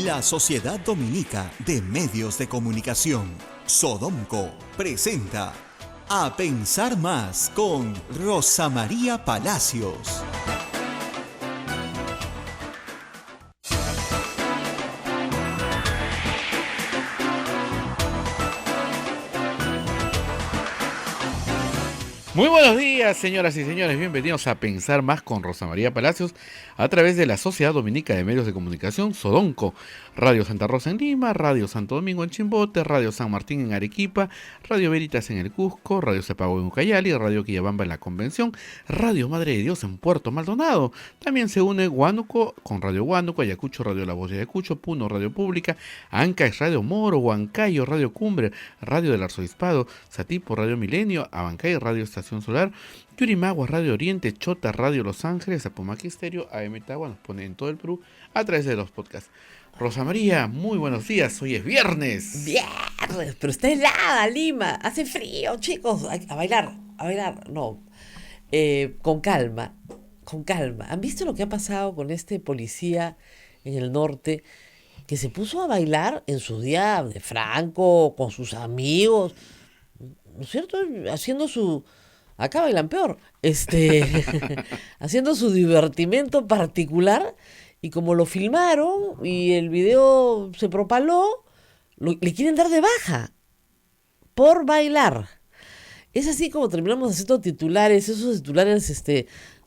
La Sociedad Dominica de Medios de Comunicación, Sodomco, presenta A Pensar Más con Rosa María Palacios. Muy buenos días, señoras y señores. Bienvenidos a Pensar Más con Rosa María Palacios a través de la Sociedad Dominica de Medios de Comunicación, Sodomco, Radio Santa Rosa en Lima, Radio Santo Domingo en Chimbote, Radio San Martín en Arequipa, Radio Veritas en el Cusco, Radio Cepagüe en Ucayali, Radio Quillabamba en la Convención, Radio Madre de Dios en Puerto Maldonado. También se une Huánuco con Radio Huánuco, Ayacucho, Radio La Voz de Ayacucho, Puno, Radio Pública, Ancash, Radio Moro, Huancayo, Radio Cumbre, Radio del Arzobispado, Satipo, Radio Milenio, Abancay, Radio Estación Solar, Yurimagua, Radio Oriente, Chota, Radio Los Ángeles, Apomaque Estéreo, AM Tagua, nos pone en todo el Perú a través de los podcasts. Rosa María, muy buenos días, hoy es viernes. Viernes, pero está helada Lima, hace frío, chicos, a bailar, no, con calma. ¿Han visto lo que ha pasado con este policía en el norte que se puso a bailar en su día de Franco, con sus amigos, ¿no es cierto? Haciendo su... Acá bailan peor, haciendo su divertimento particular, y como lo filmaron y el video se propaló, le quieren dar de baja por bailar. Es así como terminamos haciendo titulares, esos titulares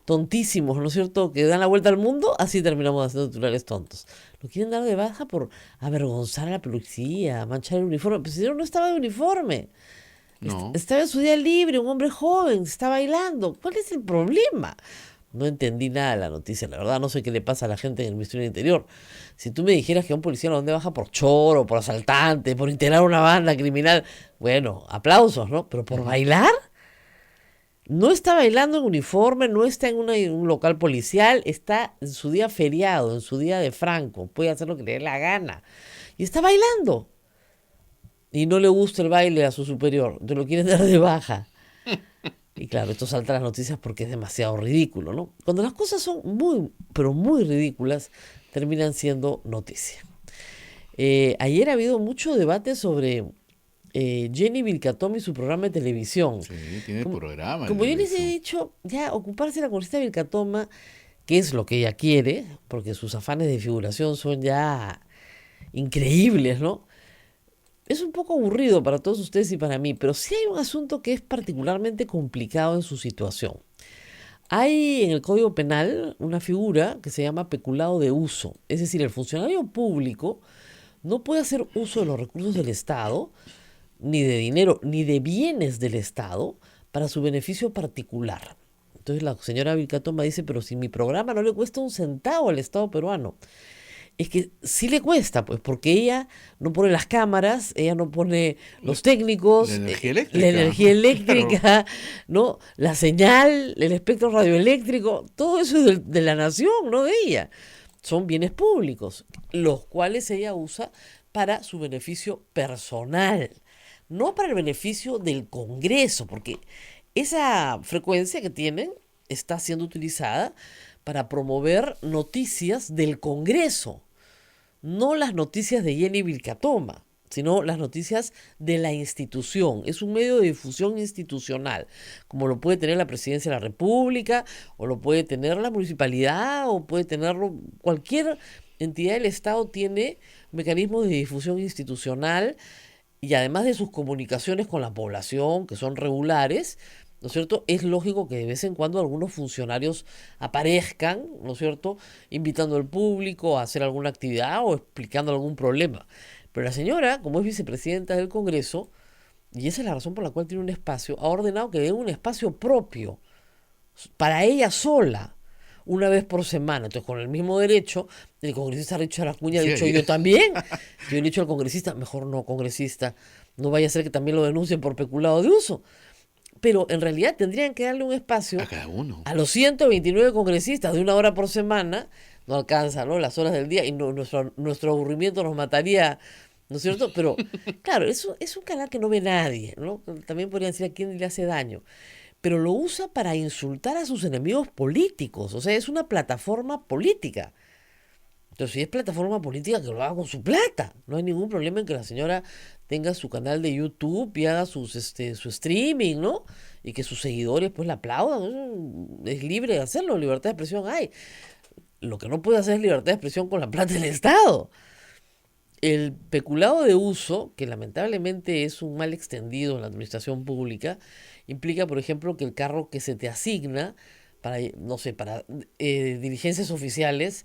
tontísimos, ¿no es cierto?, que dan la vuelta al mundo, así terminamos haciendo titulares tontos. Lo quieren dar de baja por avergonzar a la policía, manchar el uniforme, pero si no estaba de uniforme. No. Estaba en su día libre, un hombre joven, está bailando. ¿Cuál es el problema? No entendí nada de la noticia, la verdad. No sé qué le pasa a la gente en el Ministerio del Interior. Si tú me dijeras que a un policía lo de baja por choro, por asaltante, por integrar una banda criminal, bueno, aplausos, ¿no? Pero por bailar, no está bailando en uniforme, no está en un local policial, está en su día feriado, en su día de Franco, puede hacer lo que le dé la gana. Y está bailando. Y no le gusta el baile a su superior, te lo quieren dar de baja. Y claro, esto salta a las noticias porque es demasiado ridículo, ¿no? Cuando las cosas son muy, pero muy ridículas, terminan siendo noticia. Ayer ha habido mucho debate sobre Jenny Vilcatoma y su programa de televisión. Sí, tiene programa. Como yo les he dicho, ya ocuparse de la congresista Vilcatoma, que es lo que ella quiere, porque sus afanes de figuración son ya increíbles, ¿no? Es un poco aburrido para todos ustedes y para mí, pero sí hay un asunto que es particularmente complicado en su situación. Hay en el Código Penal una figura que se llama peculado de uso. Es decir, el funcionario público no puede hacer uso de los recursos del Estado, ni de dinero, ni de bienes del Estado, para su beneficio particular. Entonces la señora Vilcatoma dice, pero si mi programa no le cuesta un centavo al Estado peruano. Es que sí le cuesta, pues, porque ella no pone las cámaras, ella no pone los técnicos, la energía eléctrica, ¿no? La señal, el espectro radioeléctrico, todo eso es de la nación, no de ella. Son bienes públicos, los cuales ella usa para su beneficio personal, no para el beneficio del Congreso, porque esa frecuencia que tienen está siendo utilizada para promover noticias del Congreso. No las noticias de Jenny Vilcatoma, sino las noticias de la institución. Es un medio de difusión institucional, como lo puede tener la Presidencia de la República, o lo puede tener la municipalidad, o puede tenerlo cualquier entidad del Estado. Tiene mecanismos de difusión institucional, y además de sus comunicaciones con la población, que son regulares, ¿no es cierto? Es lógico que de vez en cuando algunos funcionarios aparezcan, ¿no es cierto?, invitando al público a hacer alguna actividad o explicando algún problema. Pero la señora, como es vicepresidenta del Congreso, y esa es la razón por la cual tiene un espacio, ha ordenado que dé un espacio propio para ella sola, una vez por semana. Entonces, con el mismo derecho, el congresista Richard Acuña ha dicho, yo también. Yo he dicho al congresista, mejor no, congresista, no vaya a ser que también lo denuncien por peculado de uso. Pero en realidad tendrían que darle un espacio a cada uno. A los 129 congresistas de 1 hora por semana. No alcanza, ¿no?, las horas del día, y nuestro aburrimiento nos mataría, ¿no es cierto? Pero claro, eso es un canal que no ve nadie, ¿no? También podrían decir a quién le hace daño. Pero lo usa para insultar a sus enemigos políticos. O sea, es una plataforma política. Entonces, si es plataforma política, que lo haga con su plata. No hay ningún problema en que la señora tenga su canal de YouTube y haga su streaming, ¿no? Y que sus seguidores pues la aplaudan. Eso es libre de hacerlo, libertad de expresión hay. Lo que no puede hacer es libertad de expresión con la plata del Estado. El peculado de uso, que lamentablemente es un mal extendido en la administración pública, implica, por ejemplo, que el carro que se te asigna para, no sé, para diligencias oficiales,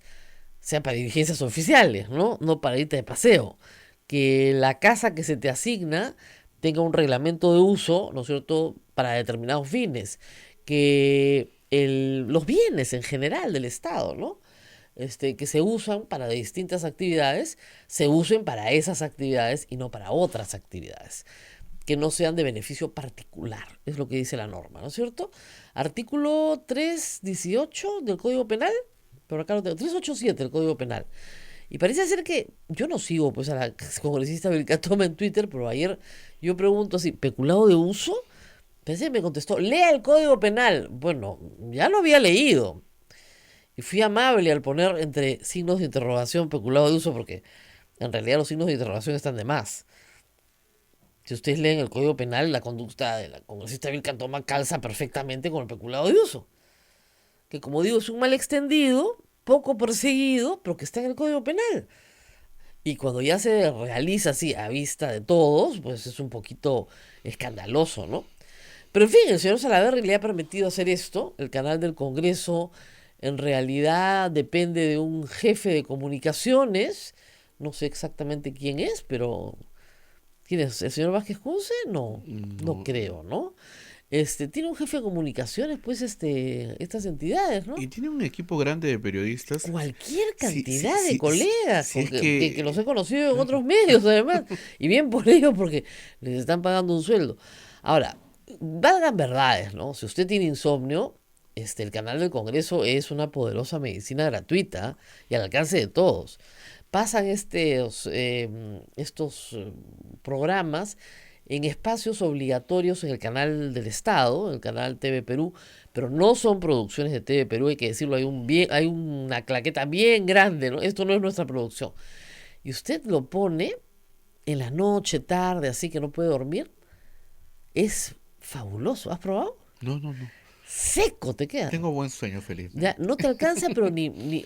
sea para diligencias oficiales, ¿no? No para irte de paseo. Que la casa que se te asigna tenga un reglamento de uso, ¿no es cierto?, para determinados fines. Que los bienes en general del Estado, ¿no? Que se usan para distintas actividades, se usen para esas actividades y no para otras actividades, que no sean de beneficio particular, es lo que dice la norma, ¿no es cierto? Artículo 318 del Código Penal, pero acá lo tengo, 387 del Código Penal. Y parece ser que yo no sigo pues a la congresista Vilca Toma en Twitter, pero ayer yo pregunto así, ¿peculado de uso? Pensé, me contestó, lea el Código Penal. Bueno, ya lo había leído. Y fui amable al poner entre signos de interrogación peculado de uso, porque en realidad los signos de interrogación están de más. Si ustedes leen el Código Penal, la conducta de la congresista Vilca Toma calza perfectamente con el peculado de uso. Que como digo, es un mal extendido, poco perseguido, pero que está en el Código Penal. Y cuando ya se realiza así a vista de todos, pues es un poquito escandaloso, ¿no? Pero en fin, el señor Salaverry le ha permitido hacer esto. El canal del Congreso en realidad depende de un jefe de comunicaciones. No sé exactamente quién es, pero ¿quién es? ¿El señor Vázquez Junce? No, no No. creo, ¿no? Tiene un jefe de comunicaciones, pues, estas entidades, ¿no? Y tiene un equipo grande de periodistas. Cualquier Sí, sí, cantidad de sí, colegas sí, es que los he que, conocido en otros medios, además, y bien por ello, porque les están pagando un sueldo. Ahora, valgan verdades, ¿no? Si usted tiene insomnio, el canal del Congreso es una poderosa medicina gratuita y al alcance de todos. Pasan estos programas en espacios obligatorios en el canal del Estado, en el canal TV Perú, pero no son producciones de TV Perú, hay que decirlo, hay una claqueta bien grande, ¿no? Esto no es nuestra producción. Y usted lo pone en la noche, tarde, así que no puede dormir, es fabuloso. ¿Has probado? no, no, no. Seco te queda. Tengo buen sueño, Ya felizmente. no te alcanza, pero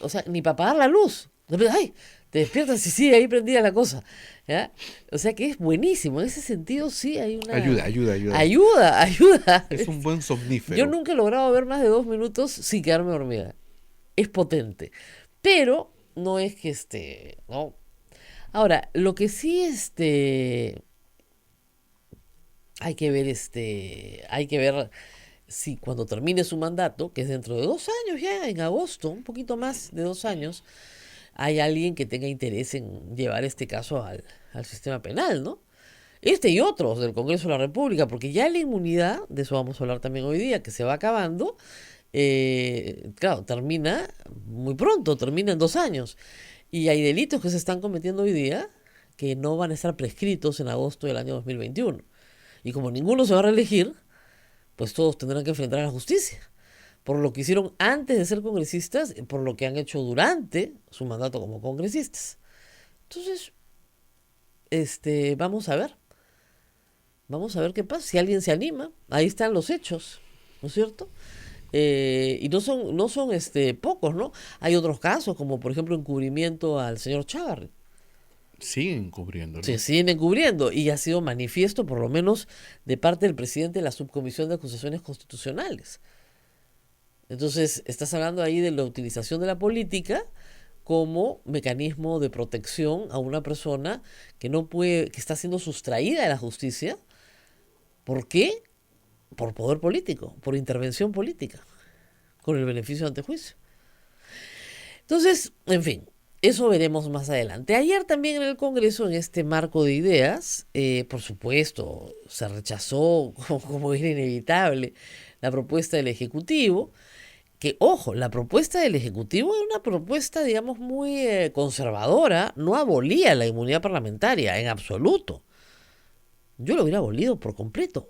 o sea, ni para apagar la luz. De repente, ay, te despiertas y sigue ahí prendida la cosa. ¿Ya? O sea que es buenísimo. En ese sentido, sí hay una. Ayuda, ayuda, ayuda. Ayuda. Es un buen Yo somnífero. nunca he logrado ver más de 2 minutos sin quedarme dormida. Es potente. Pero no es que ¿no? Ahora, lo que sí hay que ver si cuando termine su mandato, que es dentro de 2 años ya, en agosto, un poquito más de 2 años, hay alguien que tenga interés en llevar este caso al sistema penal, ¿no? Y otros del Congreso de la República, porque ya la inmunidad, de eso vamos a hablar también hoy día, que se va acabando, claro, termina muy pronto, termina en 2 años. Y hay delitos que se están cometiendo hoy día que no van a estar prescritos en agosto del año 2021. Y como ninguno se va a reelegir, pues todos tendrán que enfrentar a la justicia. Por lo que hicieron antes de ser congresistas, y por lo que han hecho durante su mandato como congresistas. Entonces, vamos a ver. Vamos a ver qué pasa. Si alguien se anima, ahí están los hechos, ¿no es cierto? Y no son pocos, ¿no? Hay otros casos, como por ejemplo encubrimiento al señor Chávarri. Siguen cubriéndolo. Se siguen encubriendo y ha sido manifiesto, por lo menos, de parte del presidente de la Subcomisión de Acusaciones Constitucionales. Entonces, estás hablando ahí de la utilización de la política como mecanismo de protección a una persona que no puede, que está siendo sustraída de la justicia. ¿Por qué? Por poder político, por intervención política, con el beneficio de antejuicio. Entonces, en fin, eso veremos más adelante. Ayer también en el Congreso, en este marco de ideas, por supuesto, se rechazó, como era inevitable, la propuesta del Ejecutivo, que, ojo, la propuesta del Ejecutivo es una propuesta, digamos, muy conservadora, no abolía la inmunidad parlamentaria, en absoluto. Yo lo hubiera abolido por completo,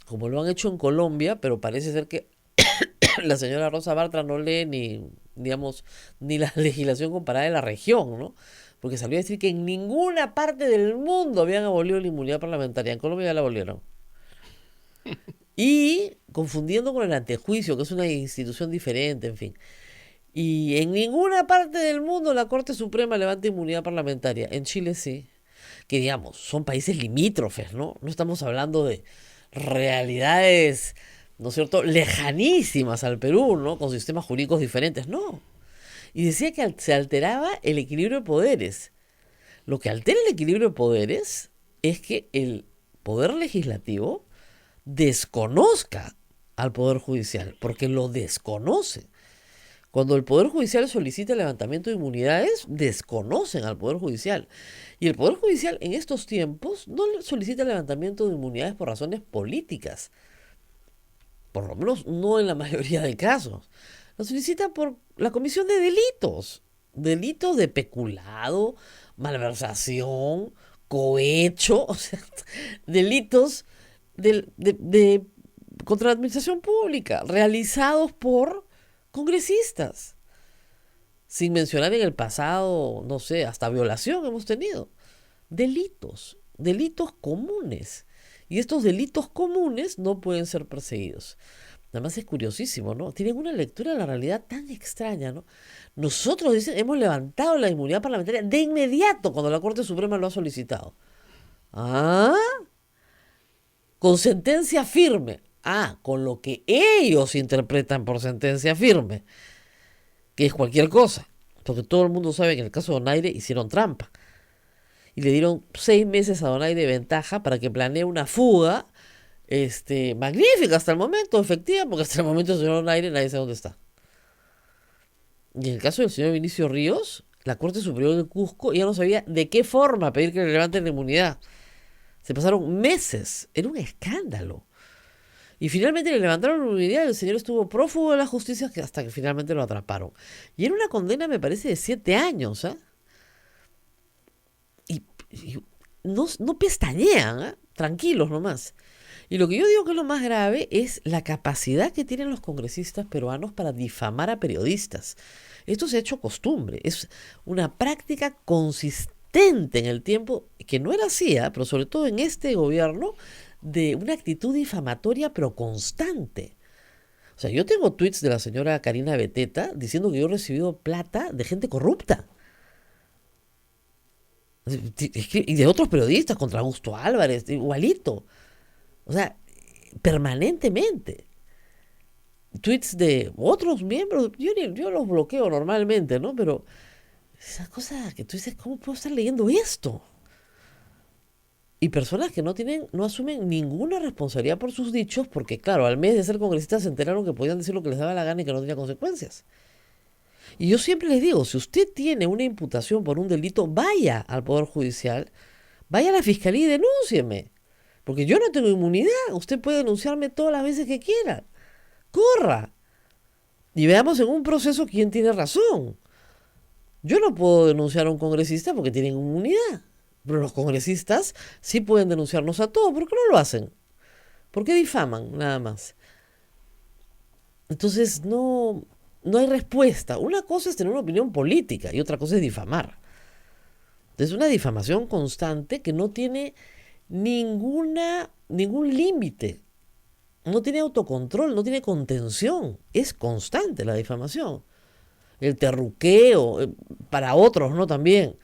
como lo han hecho en Colombia, pero parece ser que la señora Rosa Bartra no lee digamos, ni la legislación comparada de la región, ¿no? Porque salió a decir que en ninguna parte del mundo habían abolido la inmunidad parlamentaria. En Colombia ya la abolieron. Y confundiendo con el antejuicio, que es una institución diferente, en fin. Y en ninguna parte del mundo la Corte Suprema levanta inmunidad parlamentaria. En Chile sí. Que digamos, son países limítrofes, ¿no? No estamos hablando de realidades, ¿no es cierto?, lejanísimas al Perú, ¿no? Con sistemas jurídicos diferentes, no. Y decía que se alteraba el equilibrio de poderes. Lo que altera el equilibrio de poderes es que el poder legislativo desconozca al poder judicial, porque lo desconoce. Cuando el Poder Judicial solicita el levantamiento de inmunidades, desconocen al Poder Judicial. Y el Poder Judicial en estos tiempos no solicita el levantamiento de inmunidades por razones políticas. Por lo menos no en la mayoría de casos. Lo solicita por la comisión de delitos. Delitos de peculado, malversación, cohecho, o sea, delitos contra la administración pública, realizados por congresistas, sin mencionar en el pasado, no sé, hasta violación hemos tenido. Delitos comunes. Y estos delitos comunes no pueden ser perseguidos. Además es curiosísimo, ¿no? Tienen una lectura de la realidad tan extraña, ¿no? Nosotros, dicen, hemos levantado la inmunidad parlamentaria de inmediato cuando la Corte Suprema lo ha solicitado. Ah, con sentencia firme. Ah, con lo que ellos interpretan por sentencia firme, que es cualquier cosa, porque todo el mundo sabe que en el caso de Donaire hicieron trampa y le dieron 6 meses a Donaire de ventaja para que planee una fuga magnífica hasta el momento, efectiva, porque hasta el momento el señor Donaire nadie sabe dónde está. Y en el caso del señor Vinicio Ríos, la Corte Superior de Cusco ya no sabía de qué forma pedir que le levanten la inmunidad. Se pasaron meses, era un escándalo. Y finalmente le levantaron la inmunidad y el señor estuvo prófugo de la justicia hasta que finalmente lo atraparon. Y era una condena, me parece, de 7 años, ¿eh? Y no pestañean, ¿eh? Tranquilos nomás. Y lo que yo digo que es lo más grave es la capacidad que tienen los congresistas peruanos para difamar a periodistas. Esto se ha hecho costumbre. Es una práctica consistente en el tiempo, que no era así, ¿eh? Pero sobre todo en este gobierno, de una actitud difamatoria pero constante. O sea, yo tengo tweets de la señora Karina Beteta diciendo que yo he recibido plata de gente corrupta. Y de otros periodistas, contra Augusto Álvarez, igualito. O sea, permanentemente. Tweets de otros miembros, yo los bloqueo normalmente, ¿no? Pero esa cosa que tú dices, ¿cómo puedo estar leyendo esto? Y personas que no asumen ninguna responsabilidad por sus dichos, porque claro, al mes de ser congresistas se enteraron que podían decir lo que les daba la gana y que no tenía consecuencias. Y yo siempre les digo, si usted tiene una imputación por un delito, vaya al Poder Judicial, vaya a la Fiscalía y denúncieme. Porque yo no tengo inmunidad, usted puede denunciarme todas las veces que quiera. Corra. Y veamos en un proceso quién tiene razón. Yo no puedo denunciar a un congresista porque tienen inmunidad. Pero los congresistas sí pueden denunciarnos a todos. ¿Por qué no lo hacen? ¿Por qué difaman? Nada más. Entonces no hay respuesta. Una cosa es tener una opinión política y otra cosa es difamar. Es una difamación constante que no tiene ningún límite. No tiene autocontrol, no tiene contención. Es constante la difamación. El terruqueo, para otros, ¿no? También.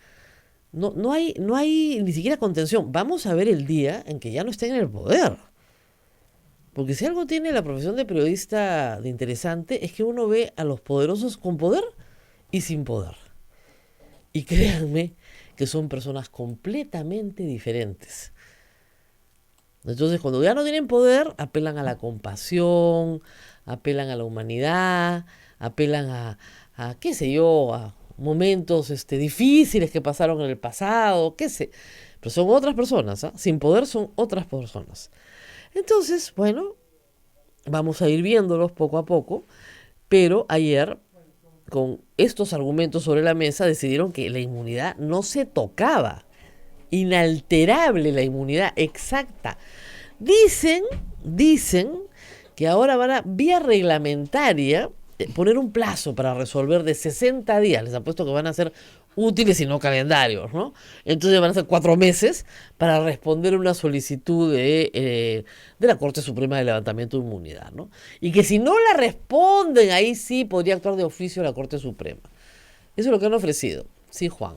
No hay ni siquiera contención. Vamos a ver el día en que ya no estén en el poder. Porque si algo tiene la profesión de periodista de interesante es que uno ve a los poderosos con poder y sin poder. Y créanme que son personas completamente diferentes. Entonces, cuando ya no tienen poder, apelan a la compasión, apelan a la humanidad, apelan a qué sé yo, a momentos difíciles que pasaron en el pasado, qué sé. Pero son otras personas, ¿eh? Sin poder son otras personas. Entonces, bueno, vamos a ir viéndolos poco a poco, pero ayer, con estos argumentos sobre la mesa, decidieron que la inmunidad no se tocaba. Inalterable la inmunidad, exacta. Dicen que ahora van a, vía reglamentaria, poner un plazo para resolver de 60 días. Les apuesto que van a ser útiles y no calendarios, ¿no? Entonces van a ser 4 meses para responder una solicitud de la Corte Suprema de Levantamiento de Inmunidad, ¿no? Y que si no la responden, ahí sí podría actuar de oficio la Corte Suprema. Eso es lo que han ofrecido. Sí, Juan.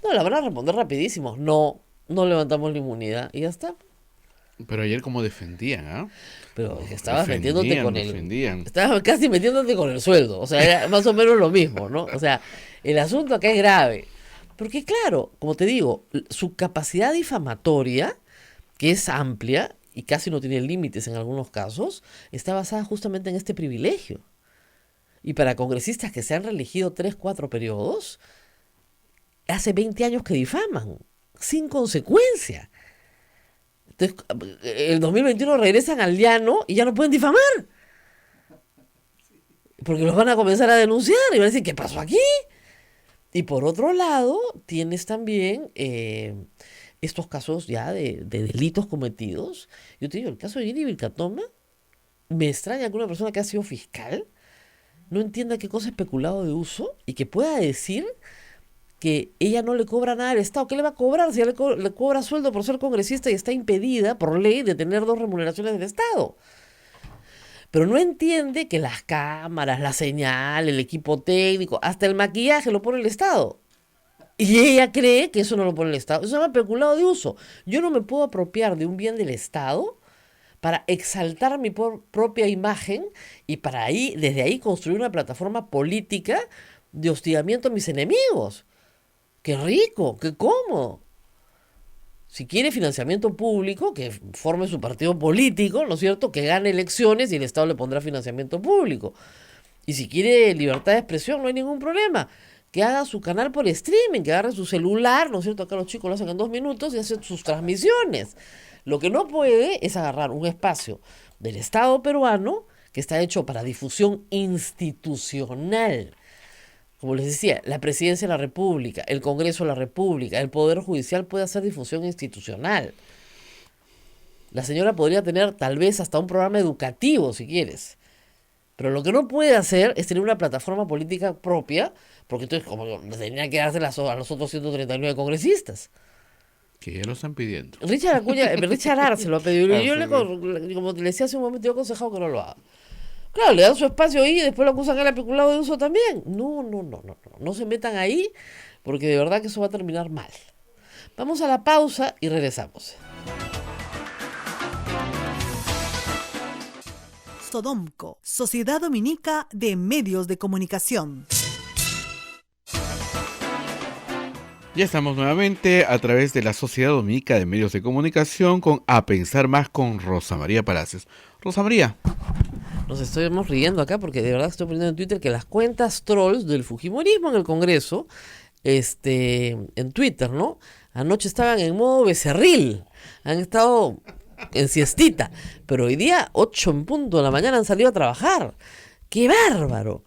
No, la van a responder rapidísimo. No, no levantamos la inmunidad y ya está. Pero ayer como defendían, ¿ah? Pero es que estabas metiéndote con defendían. Estabas casi metiéndote con el sueldo. O sea, era más o menos lo mismo, ¿no? O sea, el asunto acá es grave. Porque claro, como te digo, su capacidad difamatoria, que es amplia y casi no tiene límites en algunos casos, está basada justamente en este privilegio. Y para congresistas que se han reelegido 3, 4 periodos, hace 20 años que difaman, sin consecuencia. Entonces, el 2021 regresan al llano y ya no pueden difamar. Porque los van a comenzar a denunciar y van a decir, ¿qué pasó aquí? Y por otro lado, tienes también estos casos ya de delitos cometidos. Yo te digo, el caso de Jenny Vilcatoma, me extraña que una persona que ha sido fiscal no entienda qué cosa es peculado de uso y que pueda decir que ella no le cobra nada al Estado. ¿Qué le va a cobrar si ella le cobra sueldo por ser congresista y está impedida por ley de tener 2 remuneraciones del Estado? Pero no entiende que las cámaras, la señal, el equipo técnico, hasta el maquillaje lo pone el Estado. Y ella cree que eso no lo pone el Estado. Eso se llama peculado de uso. Yo no me puedo apropiar de un bien del Estado para exaltar mi propia imagen y para desde ahí construir una plataforma política de hostigamiento a mis enemigos. ¡Qué rico! ¡Qué cómodo! Si quiere financiamiento público, que forme su partido político, ¿no es cierto? Que gane elecciones y el Estado le pondrá financiamiento público. Y si quiere libertad de expresión, no hay ningún problema. Que haga su canal por streaming, que agarre su celular, ¿no es cierto? Acá los chicos lo hacen en 2 minutos y hacen sus transmisiones. Lo que no puede es agarrar un espacio del Estado peruano que está hecho para difusión institucional. Como les decía, la Presidencia de la República, el Congreso de la República, el Poder Judicial puede hacer difusión institucional. La señora podría tener tal vez hasta un programa educativo, si quieres. Pero lo que no puede hacer es tener una plataforma política propia, porque entonces como tendría que dársela a los otros 139 congresistas. Que ya lo están pidiendo. Richard Arce lo ha pedido. Como te decía hace un momento, yo he aconsejado que no lo haga. Claro, le dan su espacio ahí y después lo acusan a él peculado de uso también. No se metan ahí porque de verdad que eso va a terminar mal. Vamos a la pausa y regresamos. Sodomco, Sociedad Dominica de Medios de Comunicación. Ya estamos nuevamente a través de la Sociedad Dominica de Medios de Comunicación con A Pensar Más con Rosa María Palacios. Rosa María. Nos estamos riendo acá porque de verdad estoy poniendo en Twitter que las cuentas trolls del fujimorismo en el Congreso, en Twitter, ¿no? Anoche estaban en modo becerril, han estado en siestita, pero hoy día 8 en punto de la mañana han salido a trabajar. ¡Qué bárbaro!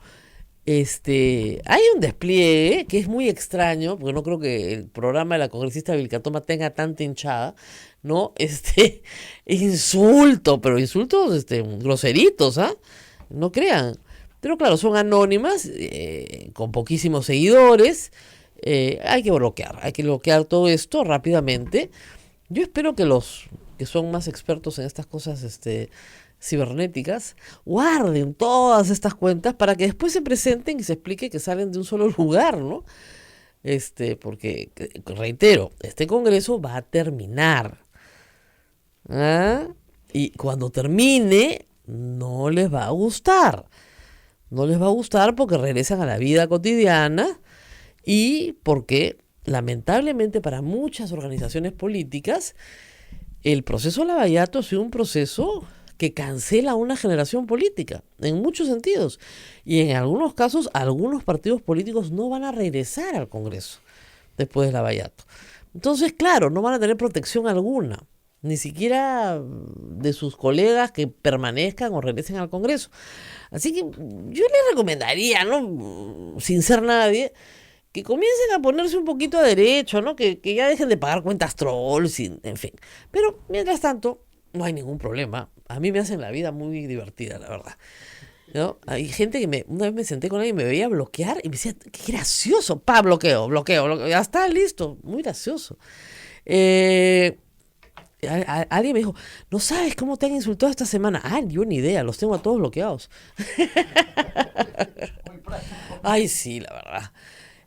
Hay un despliegue que es muy extraño, porque no creo que el programa de la congresista Vilcatoma tenga tanta hinchada, ¿no? Insultos groseritos, ¿ah? No crean. Pero claro, son anónimas, con poquísimos seguidores. Hay que bloquear todo esto rápidamente. Yo espero que los que son más expertos en estas cosas, cibernéticas, guarden todas estas cuentas para que después se presenten y se explique que salen de un solo lugar, ¿no? Porque, reitero, este congreso va a terminar. ¿Ah? Y cuando termine, no les va a gustar. No les va a gustar porque regresan a la vida cotidiana y porque, lamentablemente, para muchas organizaciones políticas, el proceso Lavallato ha sido un proceso que cancela una generación política, en muchos sentidos. Y en algunos casos, algunos partidos políticos no van a regresar al Congreso después de Lavallato. Entonces, claro, no van a tener protección alguna, ni siquiera de sus colegas que permanezcan o regresen al Congreso. Así que yo les recomendaría, ¿no? Sin ser nadie, que comiencen a ponerse un poquito a derecho, ¿no? Que ya dejen de pagar cuentas trolls, en fin. Pero, mientras tanto, no hay ningún problema. A mí me hacen la vida muy divertida, la verdad. ¿no? Hay gente que una vez me senté con alguien y me veía bloquear y me decía, qué gracioso, bloqueo, ya está, listo, muy gracioso. Alguien me dijo, no sabes cómo te han insultado esta semana. Yo ni idea, los tengo a todos bloqueados. Ay, sí, la verdad.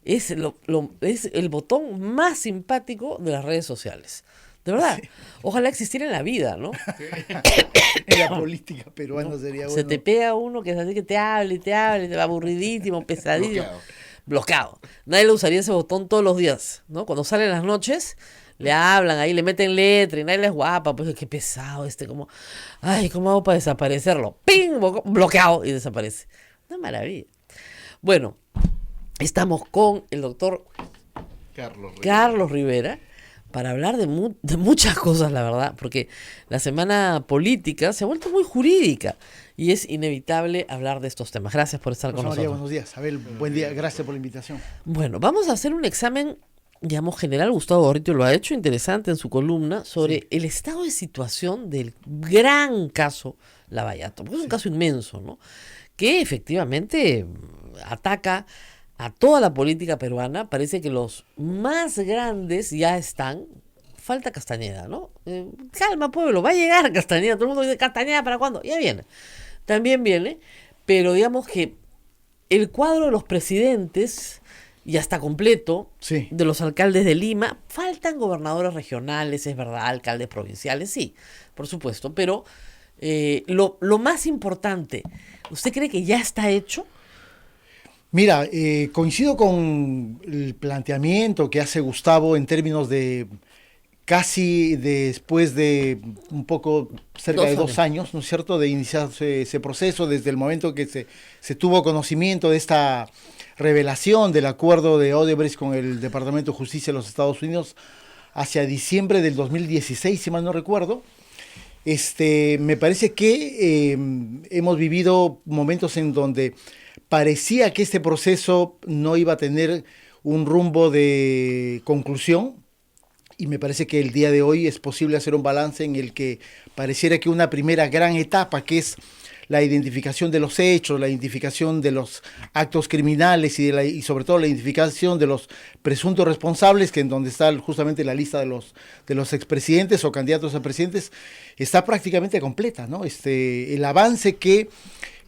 Es el botón más simpático de las redes sociales. De verdad. Sí. Ojalá existiera en la vida, ¿no? En la política peruana sería bueno. Se te pega uno que es así que te hable, te va aburridísimo, pesadísimo. Bloqueado. Nadie le usaría ese botón todos los días, ¿no? Cuando salen las noches, le hablan ahí, le meten letra y nadie les guapa. Pues qué pesado ¿cómo hago para desaparecerlo? ¡Ping! Bloqueado y desaparece. Una maravilla. Bueno, estamos con el doctor Carlos Rivera para hablar de muchas cosas, la verdad, porque la semana política se ha vuelto muy jurídica y es inevitable hablar de estos temas. Gracias por estar con nosotros. Buenos días, Abel, buen día, gracias por la invitación. Bueno, vamos a hacer un examen, digamos, general. Gustavo Gorriti lo ha hecho, interesante en su columna, sobre el estado de situación del gran caso Lavallato, porque es un caso inmenso, ¿no? Que efectivamente ataca a toda la política peruana. Parece que los más grandes ya están. Falta Castañeda, ¿no? Calma, pueblo, va a llegar Castañeda. Todo el mundo dice, ¿Castañeda para cuándo? Ya viene. También viene. Pero digamos que el cuadro de los presidentes ya está completo. Sí. De los alcaldes de Lima. Faltan gobernadores regionales, es verdad, alcaldes provinciales, sí, por supuesto. Pero lo más importante, ¿usted cree que ya está hecho? Mira, coincido con el planteamiento que hace Gustavo en términos de casi después de un poco cerca de 2 años, ¿no es cierto?, de iniciarse ese proceso, desde el momento que se tuvo conocimiento de esta revelación del acuerdo de Odebrecht con el Departamento de Justicia de los Estados Unidos hacia diciembre del 2016, si mal no recuerdo. Me parece que hemos vivido momentos en donde parecía que este proceso no iba a tener un rumbo de conclusión, y me parece que el día de hoy es posible hacer un balance en el que pareciera que una primera gran etapa, que es la identificación de los hechos, la identificación de los actos criminales y sobre todo la identificación de los presuntos responsables, que en donde está justamente la lista de los expresidentes o candidatos a presidentes, está prácticamente completa, ¿no? El avance que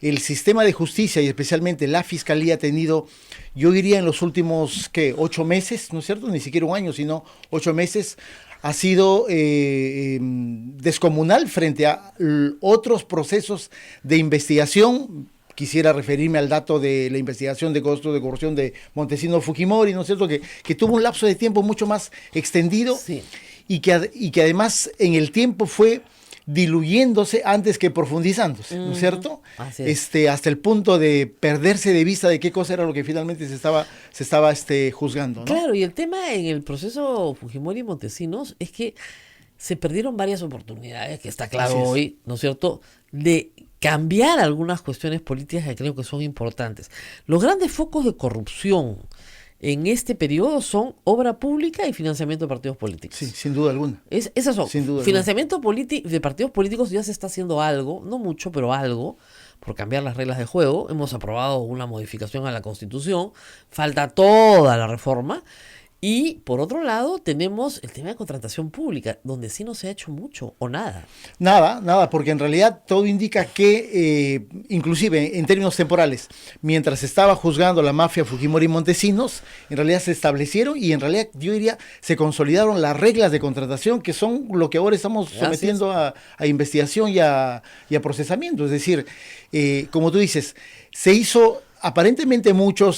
el sistema de justicia y especialmente la fiscalía ha tenido, yo diría en los últimos 8 meses, ¿no es cierto? Ni siquiera un año, sino 8 meses, ha sido descomunal frente a otros procesos de investigación. Quisiera referirme al dato de la investigación de costos de corrupción de Montesinos Fujimori, ¿no es cierto? Que tuvo un lapso de tiempo mucho más extendido, sí, y que además en el tiempo fue diluyéndose antes que profundizándose, ¿no es cierto? Así es. Hasta el punto de perderse de vista de qué cosa era lo que finalmente se estaba juzgando, ¿no? Claro, y el tema en el proceso Fujimori y Montesinos es que se perdieron varias oportunidades, que está claro hoy, ¿no es cierto?, de cambiar algunas cuestiones políticas que creo que son importantes. Los grandes focos de corrupción en este periodo son obra pública y financiamiento de partidos políticos. Sí, sin duda alguna. Esas son. Sin duda financiamiento de partidos políticos ya se está haciendo algo, no mucho, pero algo, por cambiar las reglas de juego. Hemos aprobado una modificación a la Constitución, falta toda la reforma. Y por otro lado tenemos el tema de contratación pública, donde sí no se ha hecho mucho o nada. Nada, porque en realidad todo indica que, inclusive en términos temporales, mientras estaba juzgando la mafia Fujimori y Montesinos, en realidad se establecieron y en realidad yo diría se consolidaron las reglas de contratación, que son lo que ahora estamos sometiendo a investigación y a procesamiento. Es decir, como tú dices, se hizo aparentemente mucho,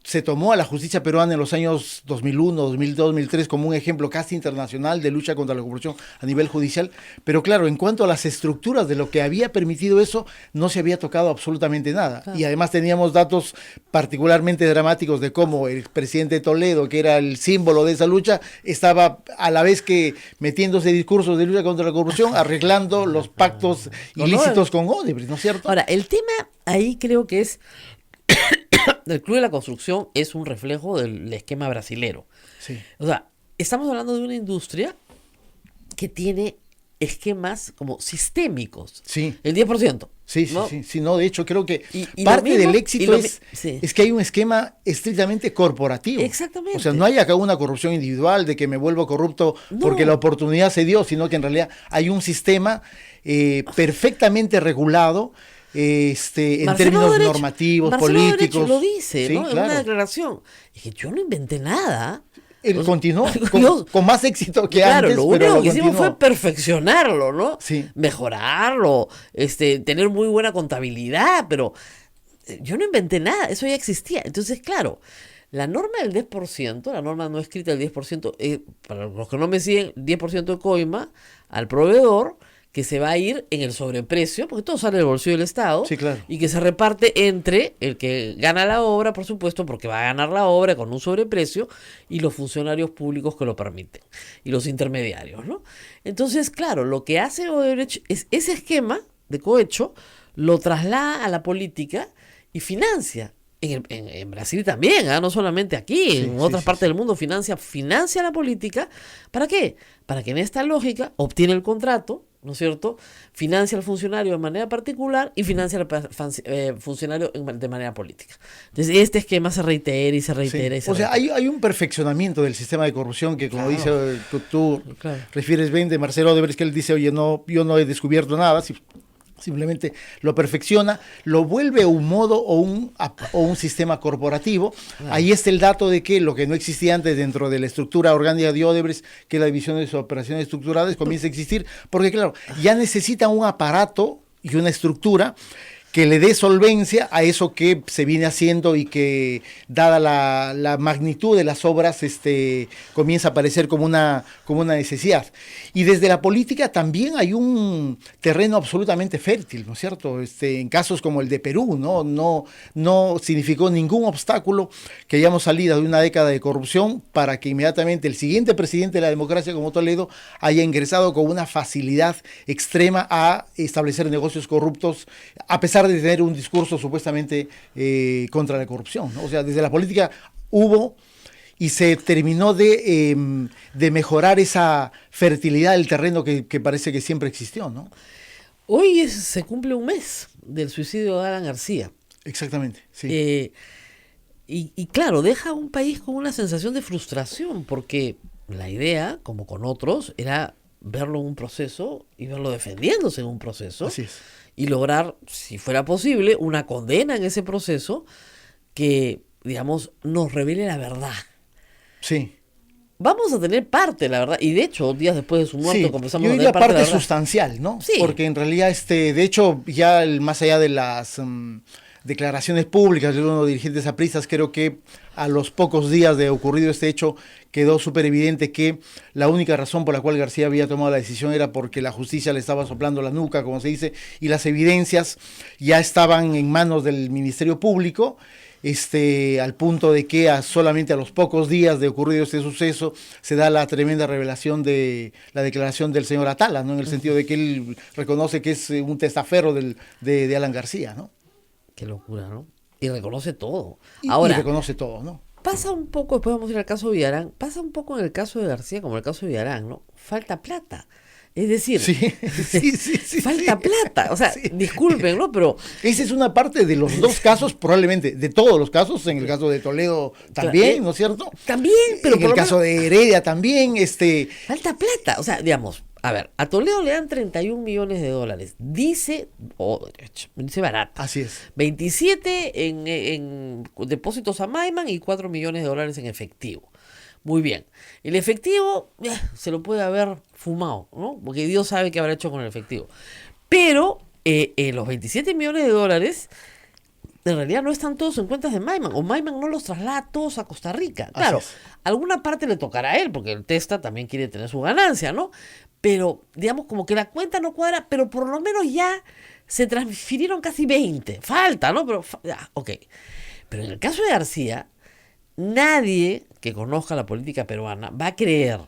se tomó a la justicia peruana en los años 2001, 2002, 2003 como un ejemplo casi internacional de lucha contra la corrupción a nivel judicial, pero claro, en cuanto a las estructuras de lo que había permitido eso, no se había tocado absolutamente nada. Claro. Y además teníamos datos particularmente dramáticos de cómo el presidente Toledo, que era el símbolo de esa lucha, estaba a la vez que metiéndose discursos de lucha contra la corrupción, arreglando los pactos ilícitos con Odebrecht, ¿no es cierto? Ahora, el tema ahí creo que es el Club de la Construcción es un reflejo del esquema brasilero. Sí. O sea, estamos hablando de una industria que tiene esquemas como sistémicos. Sí. El 10%. Sí, ¿no? sí, no, de hecho creo que Y parte lo mismo- del éxito y lo es, es que hay un esquema estrictamente corporativo. Exactamente. O sea, no hay acá una corrupción individual de que me vuelvo corrupto porque No. la oportunidad se dio, sino que en realidad hay un sistema perfectamente regulado en Marcelo términos Odebrecht- normativos, Marcelo Odebrecht políticos. lo dice, Sí, ¿no? En claro. una declaración. Dije, yo no inventé nada. Él O sea, continuó yo- con más éxito que Claro, antes, lo pero único lo que hicimos continuó. fue perfeccionarlo, ¿no? Sí. Mejorarlo, tener muy buena contabilidad, pero yo no inventé nada, eso ya existía. Entonces, claro, la norma del 10%, la norma no escrita del 10%, para los que no me siguen, 10% de coima al proveedor, que se va a ir en el sobreprecio, porque todo sale del bolsillo del Estado, Sí, claro. y que se reparte entre el que gana la obra, por supuesto, porque va a ganar la obra con un sobreprecio, y los funcionarios públicos que lo permiten, y los intermediarios, ¿no? Entonces, claro, lo que hace Odebrecht es ese esquema de cohecho, lo traslada a la política y financia. En Brasil también, no solamente aquí, Sí, en sí, otras sí, partes sí. del mundo financia la política. ¿Para qué? Para que en esta lógica obtiene el contrato, ¿no es cierto? Financia al funcionario de manera particular y financia al funcionario de manera política. Entonces, este esquema se reitera y se Sí. reitera y se O sea, reitera. hay un perfeccionamiento del sistema de corrupción que, como Claro. dice tú Claro. refieres bien de Marcelo Odebrecht, que él dice, oye, no, yo no he descubierto nada, simplemente lo perfecciona, lo vuelve un modo o un sistema corporativo. Ahí está el dato de que lo que no existía antes dentro de la estructura orgánica de Odebrecht, que es la división de sus operaciones estructurales, comienza a existir, porque claro, ya necesita un aparato y una estructura que le dé solvencia a eso que se viene haciendo y que, dada la magnitud de las obras, comienza a aparecer como una necesidad. Y desde la política también hay un terreno absolutamente fértil, ¿no es cierto? En casos como el de Perú, no significó ningún obstáculo que hayamos salido de una década de corrupción para que inmediatamente el siguiente presidente de la democracia, como Toledo, haya ingresado con una facilidad extrema a establecer negocios corruptos, a pesar de tener un discurso supuestamente contra la corrupción, ¿no? O sea, desde la política hubo y se terminó de mejorar esa fertilidad del terreno que parece que siempre existió, ¿no? Hoy se cumple un mes del suicidio de Alan García. Exactamente, sí. Y claro, deja a un país con una sensación de frustración, porque la idea, como con otros, era verlo en un proceso y verlo defendiéndose en un proceso. Así es. Y lograr, si fuera posible, una condena en ese proceso que, digamos, nos revele la verdad. Sí. Vamos a tener parte, la verdad, y de hecho, días después de su muerte, Sí, comenzamos yo a diría tener parte de parte la verdad. sustancial, ¿no? Sí. Porque en realidad, de hecho, ya más allá de las declaraciones públicas de unos dirigentes apristas, creo que a los pocos días de ocurrido este hecho quedó súper evidente que la única razón por la cual García había tomado la decisión era porque la justicia le estaba soplando la nuca, como se dice, y las evidencias ya estaban en manos del Ministerio Público, al punto de que solamente a los pocos días de ocurrido este suceso se da la tremenda revelación de la declaración del señor Atala, ¿no? En el sentido de que él reconoce que es un testaferro de Alan García, ¿no? Qué locura, ¿no? Y reconoce todo. Y Ahora, reconoce todo, ¿no? pasa un poco, después vamos a ir al caso de Villarán, pasa un poco en el caso de García como en el caso de Villarán, ¿no? Falta plata. Es decir, Sí, sí, falta sí. plata. O sea, Sí. disculpen, ¿no? Pero Esa es una parte de los dos casos, probablemente, de todos los casos, en el caso de Toledo también, ¿no es cierto? también, pero en por el lo caso menos de Heredia también, falta plata. O sea, digamos, a ver, a Toledo le dan 31 millones de dólares. Dice barato. así es. 27 en depósitos a Maiman y 4 millones de dólares en efectivo. Muy bien. El efectivo se lo puede haber fumado, ¿no? Porque Dios sabe qué habrá hecho con el efectivo. Pero los 27 millones de dólares en realidad no están todos en cuentas de Maiman, o Maiman no los traslada todos a Costa Rica. Claro, es. alguna parte le tocará a él, porque el Testa también quiere tener su ganancia, ¿no? Pero, digamos, como que la cuenta no cuadra, pero por lo menos ya se transfirieron casi 20. Falta, ¿no? Pero, ok. Pero en el caso de García, nadie que conozca la política peruana va a creer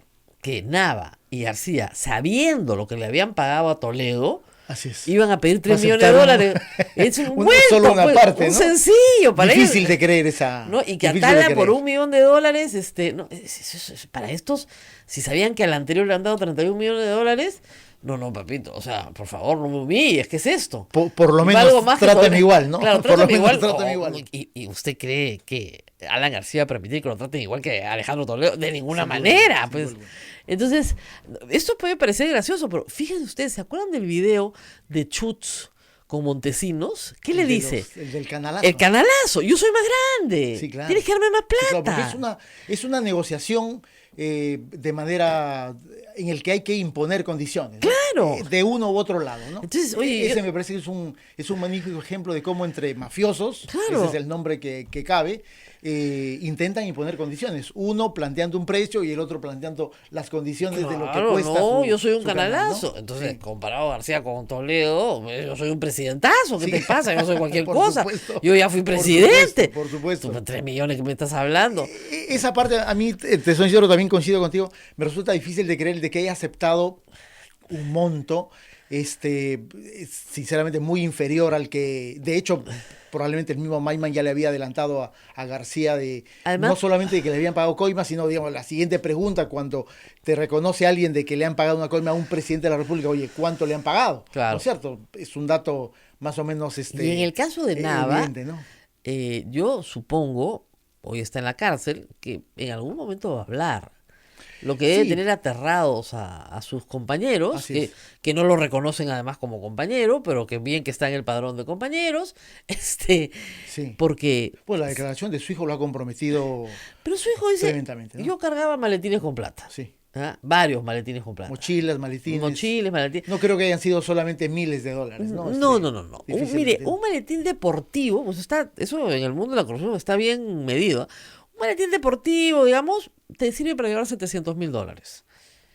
que Nava y García, sabiendo lo que le habían pagado a Toledo, Así es. iban a pedir 3 millones de Aceptaron dólares. Es un solo una parte, un ¿no? sencillo para Difícil ellos, de creer esa. ¿no? Y que difícil de Atala por creer. $1 millón de dólares, no, para estos, si sabían que al anterior le han dado 31 millones de dólares, No, papito, o sea, por favor, no me humilles, ¿qué es esto? Por lo Y menos algo más que trátame sobre- igual, ¿no? Claro, Por lo trátame menos igual. trátame igual. ¿Y usted cree que Alan García va a permitir que lo traten igual que Alejandro Toledo? De ninguna manera, pues. Entonces, esto puede parecer gracioso, pero fíjense ustedes, ¿se acuerdan del video de Chutz con Montesinos? ¿Qué le dice? El del canalazo. El canalazo, yo soy más grande. Sí, claro. Tienes que darme más Sí, claro, plata. porque es una negociación de manera en el que hay que imponer condiciones, ¿no? Claro. De uno u otro lado, ¿no? Entonces, oye, ese yo- me parece que es un magnífico ejemplo de cómo entre mafiosos, Claro. ese es el nombre que cabe, intentan imponer condiciones. Uno planteando un precio y el otro planteando las condiciones de lo que Claro, cuesta. no, su- yo soy un su canal, ¿no? canalazo. Entonces, Sí. comparado García con Toledo, yo soy un presidentazo. ¿Qué Sí. te pasa? Yo soy cualquier Por cosa. supuesto. Yo ya fui Por presidente. supuesto, por supuesto. Tú, 3 millones que me estás hablando. Esa parte, a mí, te soy sincero, también coincido contigo, me resulta difícil de creer de que haya aceptado un monto, sinceramente, muy inferior al que, de hecho, probablemente el mismo Maiman ya le había adelantado a García Además- no solamente de que le habían pagado coimas, sino, digamos, la siguiente pregunta, cuando te reconoce alguien de que le han pagado una coima a un presidente de la República, oye, ¿cuánto le han pagado? Claro. ¿No es cierto? Es un dato más o menos, Y en el caso de Nava, evidente, ¿no? yo supongo, hoy está en la cárcel, que en algún momento va a hablar. Lo que debe Sí. tener aterrados a sus compañeros, Así es. que no lo reconocen además como compañero, pero que bien que está en el padrón de compañeros, Sí. porque... Pues la declaración de su hijo lo ha comprometido, Pero su hijo dice, Tremendamente, ¿no? yo cargaba maletines con plata. sí. ¿Ah? Varios maletines con plata. Mochilas, maletines. Mochiles, maletines. No creo que hayan sido solamente miles de dólares, ¿no? No. Mire, difícilmente. un maletín deportivo, pues eso en el mundo de la corrupción está bien medido. Un maletín deportivo, digamos, te sirve para llevar $700,000.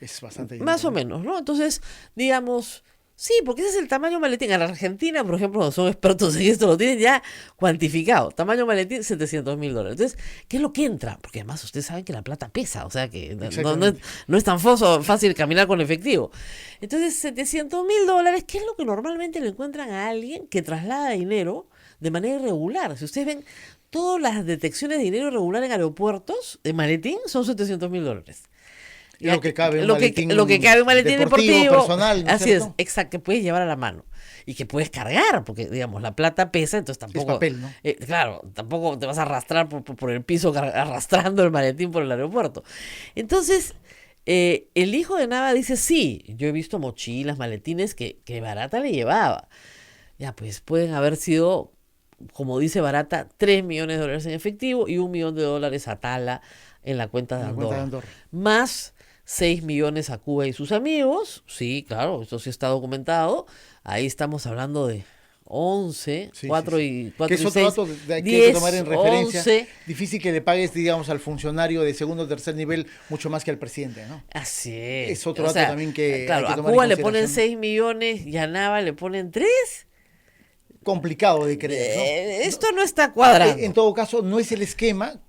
Es bastante Más dinero, o menos, ¿no? Entonces, digamos, sí, porque ese es el tamaño maletín. En la Argentina, por ejemplo, son expertos en esto, lo tienen ya cuantificado. Tamaño maletín, $700,000. Entonces, ¿qué es lo que entra? Porque además ustedes saben que la plata pesa, o sea que Exactamente. no es tan fácil caminar con efectivo. Entonces, $700,000, ¿qué es lo que normalmente le encuentran a alguien que traslada dinero de manera irregular? Si ustedes ven, todas las detecciones de dinero irregular en aeropuertos de maletín son $700,000. Lo que cabe en un Lo que maletín cabe en un maletín deportivo, personal, ¿no es así es, cierto? exacto, que puedes llevar a la mano y que puedes cargar, porque digamos, la plata pesa, entonces tampoco... papel, ¿no? Claro, tampoco te vas a arrastrar por el piso arrastrando el maletín por el aeropuerto. Entonces, el hijo de Nava dice, sí, yo he visto mochilas, maletines que Barata le llevaba. Ya, pues pueden haber sido, como dice Barata, $3 millones en efectivo y $1 millón a Tala en la cuenta de En la cuenta Andorra. de Andorra. Más 6 millones a Cuba y sus amigos. Sí, claro, eso sí está documentado. Ahí estamos hablando de 11, Sí, 4 sí, y sí. 4 Que y es otro 6, dato que hay que 10, tomar en referencia. 11. Difícil que le pagues, digamos, al funcionario de segundo o tercer nivel mucho más que al presidente, ¿no? Así es. Es otro O dato sea, también que claro, hay que a tomar Cuba en le ponen consideración. 6 millones y a Nava le ponen 3. Complicado de creer, ¿no? Esto no está cuadrando. En todo caso, no es el esquema,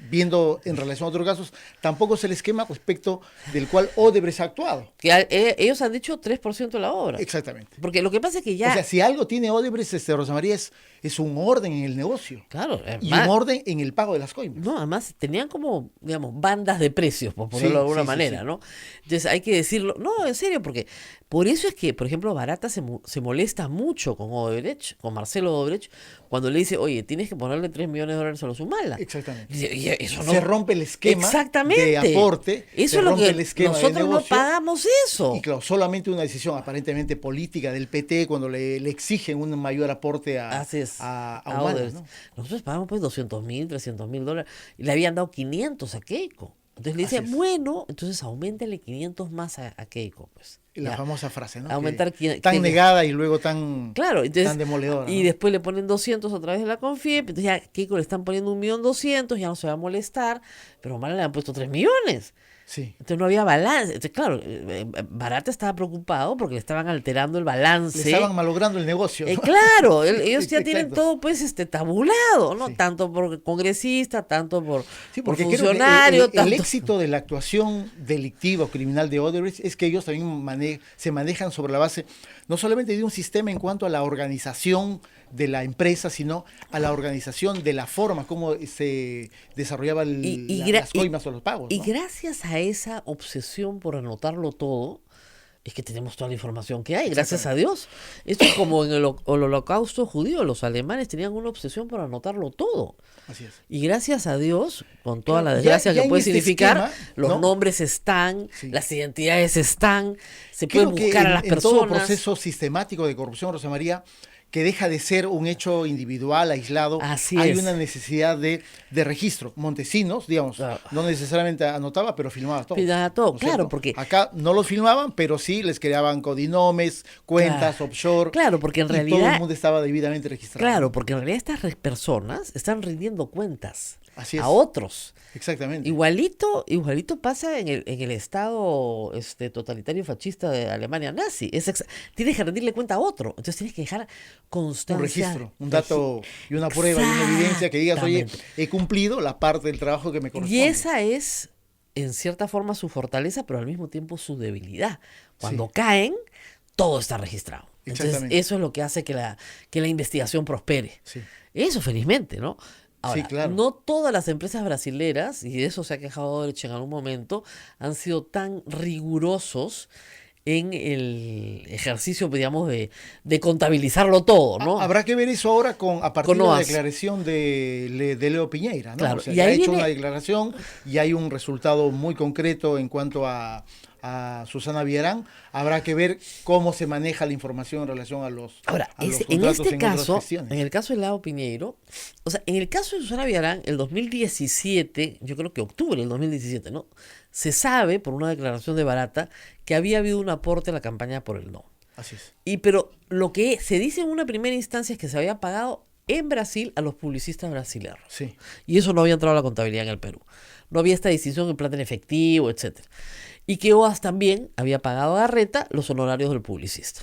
viendo en relación a otros casos, tampoco es el esquema respecto del cual Odebrecht ha actuado. Ellos han dicho 3% de la obra. Exactamente. Porque lo que pasa es que ya... O sea, si algo tiene Odebrecht, Rosa María, es un orden en el negocio claro, y un orden en el pago de las coimas. no, además tenían como, digamos, bandas de precios, por ponerlo Sí, de alguna sí, sí, manera, sí. ¿no? Entonces hay que decirlo, no, en serio, porque por eso es que, por ejemplo, Barata se molesta mucho con Odebrecht, con Marcelo Odebrecht, cuando le dice, oye, tienes que ponerle $3 millones a los Humala. Exactamente. Y eso no... Se rompe el esquema Exactamente. de aporte, Eso se es lo rompe que el esquema de nosotros no negocio. pagamos eso. Y claro, solamente una decisión aparentemente política del PT cuando le exigen un mayor aporte a Así es. a a Humala, Odebrecht. ¿no? Nosotros pagamos pues $200,000, $300,000 y le habían dado 500 a Keiko. Entonces le dice, Así es. bueno, entonces auméntale 500 más a Keiko, pues. Y la Ya. famosa frase, ¿no? Aumentar Que tan que- negada y luego tan, Claro, entonces, tan demoledora. y ¿no? después le ponen 200 a través de la Confiep, entonces ya Keiko le están poniendo 1.200.000, ya no se va a molestar, pero Humala le han puesto 3 millones. Sí. Entonces no había balance. Entonces, claro, Barata estaba preocupado porque le estaban alterando el balance. Le estaban malogrando el negocio. ¿no? Claro, ellos ya tienen Exacto. todo pues tabulado, ¿no? Sí. Tanto por congresista, tanto por, Sí, por porque creo que funcionario, el tanto... éxito de la actuación delictiva o criminal de Odebrecht es que ellos también se manejan sobre la base no solamente de un sistema en cuanto a la organización de la empresa, sino a la organización de la forma como se desarrollaba las coimas o los pagos. Y ¿no? gracias a esa obsesión por anotarlo todo, es que tenemos toda la información que hay, gracias a Dios. Esto es como en el holocausto judío, los alemanes tenían una obsesión por anotarlo todo. Así es. Y gracias a Dios, con toda Claro, la desgracia ya que en puede este significar, esquema, los ¿no? nombres están, Sí. las identidades están, se Creo puede que buscar a las en personas. todo proceso sistemático de corrupción, Rosa María, que deja de ser un hecho individual, aislado, Así hay es. una necesidad de registro. Montesinos, digamos, Claro. no necesariamente anotaba, pero filmaba todo. Filmaba todo, ¿no es claro, cierto? porque- Acá no los filmaban, pero sí les creaban codinomes, cuentas, Claro. offshore. Claro, porque en y todo realidad- el mundo estaba debidamente registrado. Claro, porque en realidad estas personas están rindiendo cuentas Así es. a otros. Exactamente. Igualito pasa en el Estado totalitario fascista de Alemania nazi. Tienes que rendirle cuenta a otro. Entonces tienes que dejar constancia. Un registro, un dato y una prueba y una evidencia que digas, oye, Exactamente. he cumplido la parte del trabajo que me corresponde. Y esa es, en cierta forma, su fortaleza, pero al mismo tiempo su debilidad. Cuando Sí. caen, todo está registrado. Entonces, Exactamente. eso es lo que hace que la investigación prospere. Sí. Eso, felizmente, ¿no? Ahora, Sí, claro. no todas las empresas brasileras, y de eso se ha quejado Odebrecht en algún momento, han sido tan rigurosos en el ejercicio, digamos, de contabilizarlo todo, ¿no? Habrá que ver eso ahora a partir Con de la OAS. declaración de Leo Piñeira, ¿no? Claro, O sea, y ya ha ahí hecho viene- una declaración y hay un resultado muy concreto en cuanto a Susana Villarán. Habrá que ver cómo se maneja la información en relación a los Ahora, a los en contratos este otras caso, gestiones. en el caso de Lado Piñeiro, o sea, en el caso de Susana Villarán, el 2017, yo creo que octubre del 2017, ¿no? Se sabe, por una declaración de Barata, que había habido un aporte a la campaña por el no. Así es. Pero lo que se dice en una primera instancia es que se había pagado en Brasil a los publicistas brasileños. Sí. Y eso no había entrado a la contabilidad en el Perú. No había esta distinción en plata en efectivo, etcétera. Y que OAS también había pagado a Garreta los honorarios del publicista.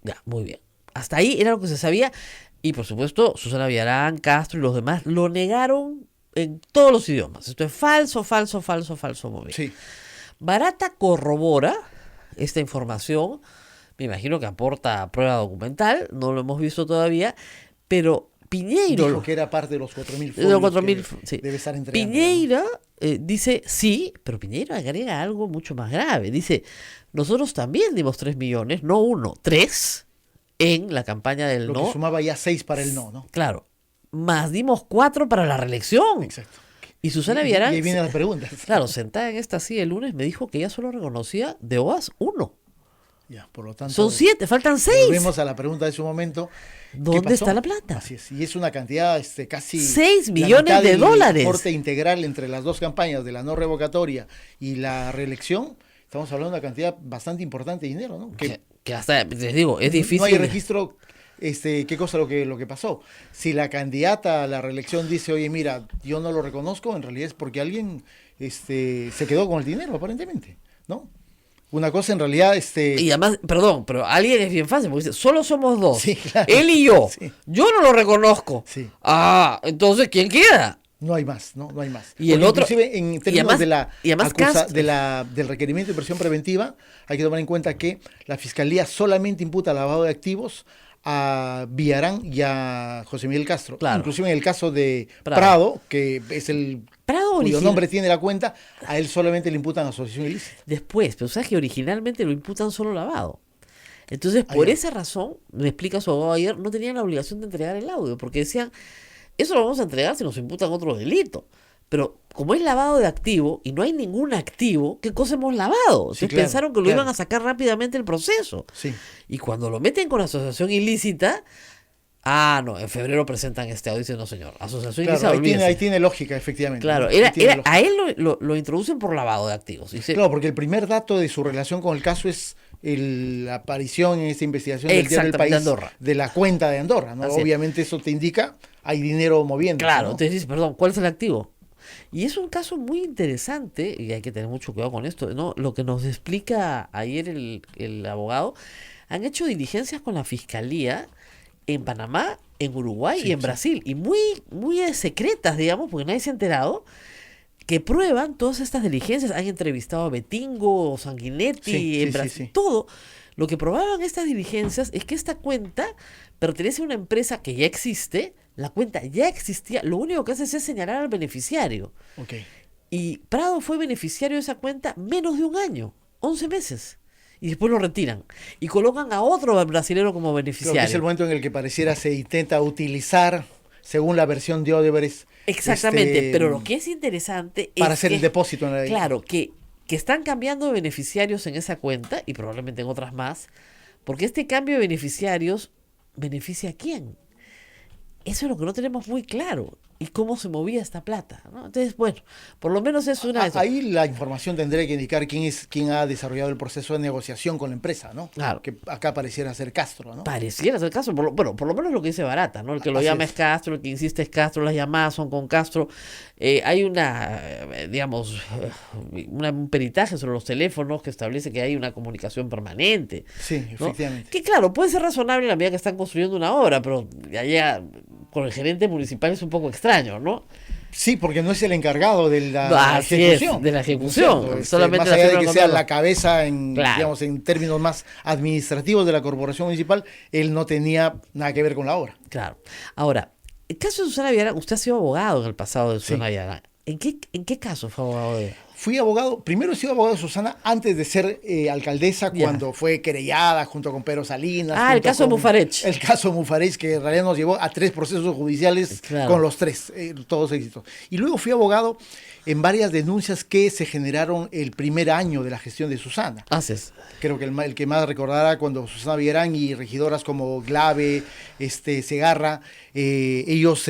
Ya, muy bien. Hasta ahí era lo que se sabía. Y por supuesto, Susana Villarán, Castro y los demás lo negaron en todos los idiomas. Esto es falso, falso, falso, falso. Muy bien. Sí. Barata corrobora esta información. Me imagino que aporta prueba documental. No lo hemos visto todavía. Pero Piñeiro... Dijo que era parte de los 4.000 de los folios 4.000, que sí. debe estar entregando. Piñeira dice sí, pero Piñeira agrega algo mucho más grave. Dice, nosotros también dimos 3 millones, no 1, 3 en la campaña del Lo no. que sumaba ya 6 para el no, ¿no? Claro, más dimos 4 para la reelección. Exacto. Y Susana Y Villarán, ahí vienen las preguntas. claro, sentada en esta silla el lunes, me dijo que ella solo reconocía de OAS 1. Ya, por lo tanto, Son 7, faltan 6. volvemos a la pregunta de su momento. ¿Qué ¿Dónde pasó? está la plata? Así es, y es una cantidad casi 6 la millones mitad de del dólares. aporte integral entre las dos campañas de la no revocatoria y la reelección. Estamos hablando de una cantidad bastante importante de dinero, ¿no? Que hasta, les digo, es difícil. No hay registro, qué cosa lo que pasó. Si la candidata a la reelección dice, oye, mira, yo no lo reconozco, en realidad es porque alguien se quedó con el dinero, aparentemente, ¿no? Una cosa en realidad, Y además, perdón, pero alguien es bien fácil, porque dice, solo somos dos. Sí, claro. Él y yo. Sí. Yo no lo reconozco. Sí. Ah, entonces, ¿quién queda? no hay más, ¿no? No hay más. Y el Porque otro- inclusive en y términos además- y además del requerimiento de prisión preventiva, hay que tomar en cuenta que la Fiscalía solamente imputa lavado de activos a Villarán y a José Miguel Castro. Claro. Inclusive en el caso de Prado. Prado, que es el Prado cuyo original. nombre tiene la cuenta, a él solamente le imputan asociación ilícita. Después, pero sabes que originalmente lo imputan solo lavado. Entonces, por ya. esa razón, me explica su abogado ayer, no tenían la obligación de entregar el audio, porque decían, eso lo vamos a entregar si nos imputan otro delito. Pero como es lavado de activo y no hay ningún activo, ¿qué cosa hemos lavado? Entonces claro, pensaron que lo claro. iban a sacar rápidamente el proceso. Sí. Y cuando lo meten con asociación ilícita, no, en febrero presentan este audio y dicen, no señor, asociación Claro, ilícita, olvídese. ahí tiene lógica, efectivamente. Claro, ¿no? Ahí tiene lógica. a él lo introducen por lavado de activos. Dice, Claro, porque el primer dato de su relación con el caso es la aparición en esta investigación del Diario del Exactamente, País de Andorra. de la cuenta de Andorra, ¿no? Así es. Obviamente eso te indica, hay dinero moviendo. claro, ¿no? entonces dice, perdón, ¿cuál es el activo? Y es un caso muy interesante, y hay que tener mucho cuidado con esto, ¿no? Lo que nos explica ayer el abogado, han hecho diligencias con la Fiscalía en Panamá, en Uruguay Sí, y en sí. Brasil, y muy, muy secretas, digamos, porque nadie se ha enterado, que prueban todas estas diligencias. Han entrevistado a Betingo, Sanguinetti, Sí, en sí, Brasil, sí, sí. todo. Lo que probaban estas diligencias es que esta cuenta pertenece a una empresa que ya existe, la cuenta ya existía, lo único que hace es señalar al beneficiario. Ok. Y Prado fue beneficiario de esa cuenta menos de un año, 11 meses. y después lo retiran. Y colocan a otro brasilero como Creo que beneficiario. es el momento en el que pareciera se intenta utilizar, según la versión de Odebrecht. Exactamente, pero lo que es interesante para es hacer que, el depósito en la claro, que están cambiando de beneficiarios en esa cuenta y probablemente en otras más, porque este cambio de beneficiarios beneficia a quién. Eso es lo que no tenemos muy claro. Y cómo se movía esta plata, ¿no? Entonces, bueno, por lo menos es una... Ahí la información tendría que indicar quién ha desarrollado el proceso de negociación con la empresa, ¿no? Claro. Que acá pareciera ser Castro, ¿no? Pareciera ser Castro, bueno, por lo menos lo que dice Barata, ¿no? El que lo Así llama es. es Castro, el que insiste es Castro, las llamadas son con Castro. Hay una, digamos, un peritaje sobre los teléfonos que establece que hay una comunicación permanente. Sí, ¿no? efectivamente. Que claro, puede ser razonable en la medida que están construyendo una obra, pero allá con el gerente municipal es un poco extraño, ¿no? Sí, porque no es el encargado de la Así es, ejecución. de la ejecución. ¿No es cierto? Solamente más la allá de firma que del sea contrato. la cabeza Claro. digamos, en términos más administrativos de la corporación municipal, él no tenía nada que ver con la obra. Claro. Ahora, el caso de Susana Villarán, usted ha sido abogado en el pasado de Susana Villarán. ¿En qué caso fue abogado de ella? Fui abogado, primero he sido abogado de Susana antes de ser alcaldesa, Ya. cuando fue querellada junto con Pedro Salinas. Ah, el junto caso de con- Mufarech. El caso de Mufarech, que en realidad nos llevó a 3 procesos judiciales Claro. con los 3, todos éxitos. Y luego fui abogado en varias denuncias que se generaron el primer año de la gestión de Susana. Haces. Creo que el que más recordará cuando Susana Villarán y regidoras como Glave, Segarra, ellos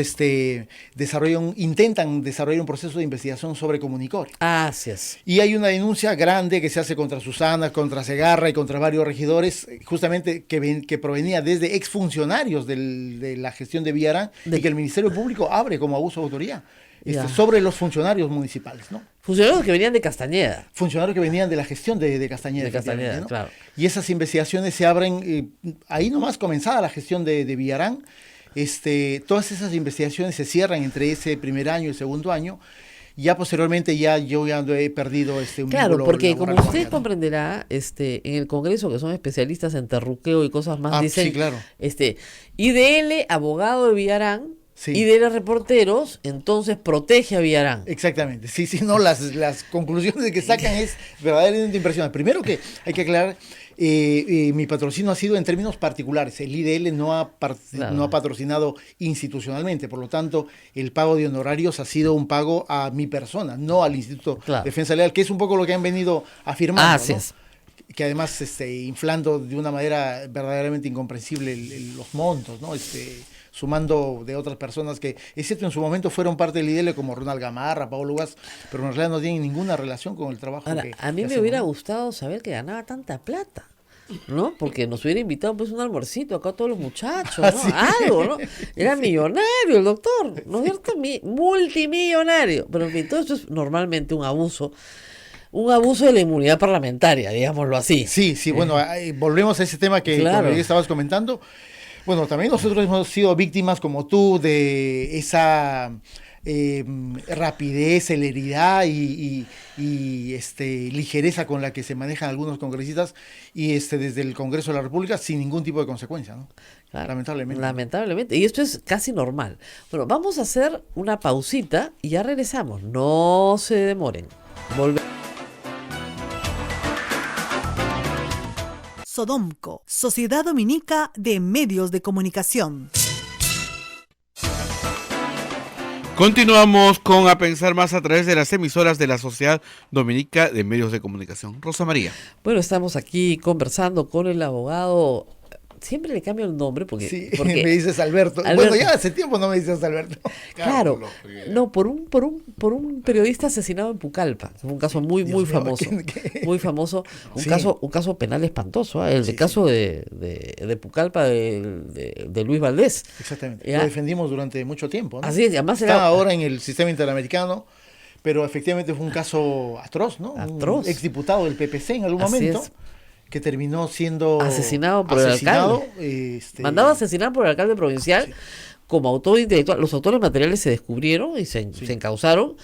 intentan desarrollar un proceso de investigación sobre Comunicor. Haces. Y hay una denuncia grande que se hace contra Susana, contra Segarra y contra varios regidores, justamente que provenía desde exfuncionarios de la gestión de Villarán y que el Ministerio Público abre como abuso de autoridad Ya. sobre los funcionarios municipales, ¿no? Funcionarios que venían de Castañeda. Funcionarios que venían de la gestión de Castañeda. De Castañeda, efectivamente, ¿no? claro. Y esas investigaciones se abren, ahí nomás comenzada la gestión de Villarán, todas esas investigaciones se cierran entre ese primer año y el segundo año. Ya posteriormente yo ya he perdido un Claro, vínculo porque laboral como con usted ella, ¿no? comprenderá, en el Congreso, que son especialistas en terruqueo y cosas más, dicen, sí, claro. IDL, abogado de Villarán, Sí. IDL Reporteros, entonces protege a Villarán. Exactamente, sí, no, las conclusiones que sacan es verdaderamente impresionante. Primero que hay que aclarar, mi patrocinio ha sido en términos particulares, el IDL no ha patrocinado institucionalmente, por lo tanto el pago de honorarios ha sido un pago a mi persona, no al Instituto Claro. de Defensa Legal, que es un poco lo que han venido afirmando, Así ¿no? es. Que además inflando de una manera verdaderamente incomprensible los montos, ¿no? Sumando de otras personas que, es cierto, en su momento fueron parte del IDL, como Ronald Gamarra, Pablo Lugas, pero en realidad no tienen ninguna relación con el trabajo Ahora, que a mí que me hacemos, hubiera ¿no? gustado saber que ganaba tanta plata, ¿no? Porque nos hubiera invitado pues un almuercito acá a todos los muchachos, ¿no? Sí. Algo, ¿no? Era millonario el doctor, ¿no es cierto? Multimillonario. Pero en fin, todo esto es normalmente un abuso de la inmunidad parlamentaria, digámoslo así. Sí, bueno, volvemos a ese tema que Claro. ya estabas comentando. Bueno, también nosotros hemos sido víctimas, como tú, de esa rapidez, celeridad y ligereza con la que se manejan algunos congresistas y desde el Congreso de la República sin ningún tipo de consecuencia, ¿no? Claro, Lamentablemente. Lamentablemente. Y esto es casi normal. Bueno, vamos a hacer una pausita y ya regresamos. No se demoren. Volvemos. Sodomco, Sociedad Dominica de Medios de Comunicación. Continuamos con A Pensar Más a través de las emisoras de la Sociedad Dominica de Medios de Comunicación. Rosa María. Bueno, estamos aquí conversando con el abogado. Siempre le cambio el nombre porque, Sí, porque me dices Alberto. Alberto. Bueno, ya hace tiempo no me dices Alberto. claro, no, por un periodista asesinado en Pucallpa, que fue un caso muy Dios mío, famoso, ¿qué? muy famoso, Sí. un caso penal espantoso, el caso de Pucallpa de Luis Valdés. Exactamente. Ya. Lo defendimos durante mucho tiempo, ¿no? Así es, y además Está era ahora en el sistema interamericano, pero efectivamente fue un caso atroz, ¿no? Atroz. Un exdiputado del PPC en algún Así momento, es. que terminó siendo asesinado por el alcalde. Mandado a asesinar por el alcalde provincial como autor intelectual. Los autores materiales se descubrieron y se encausaron,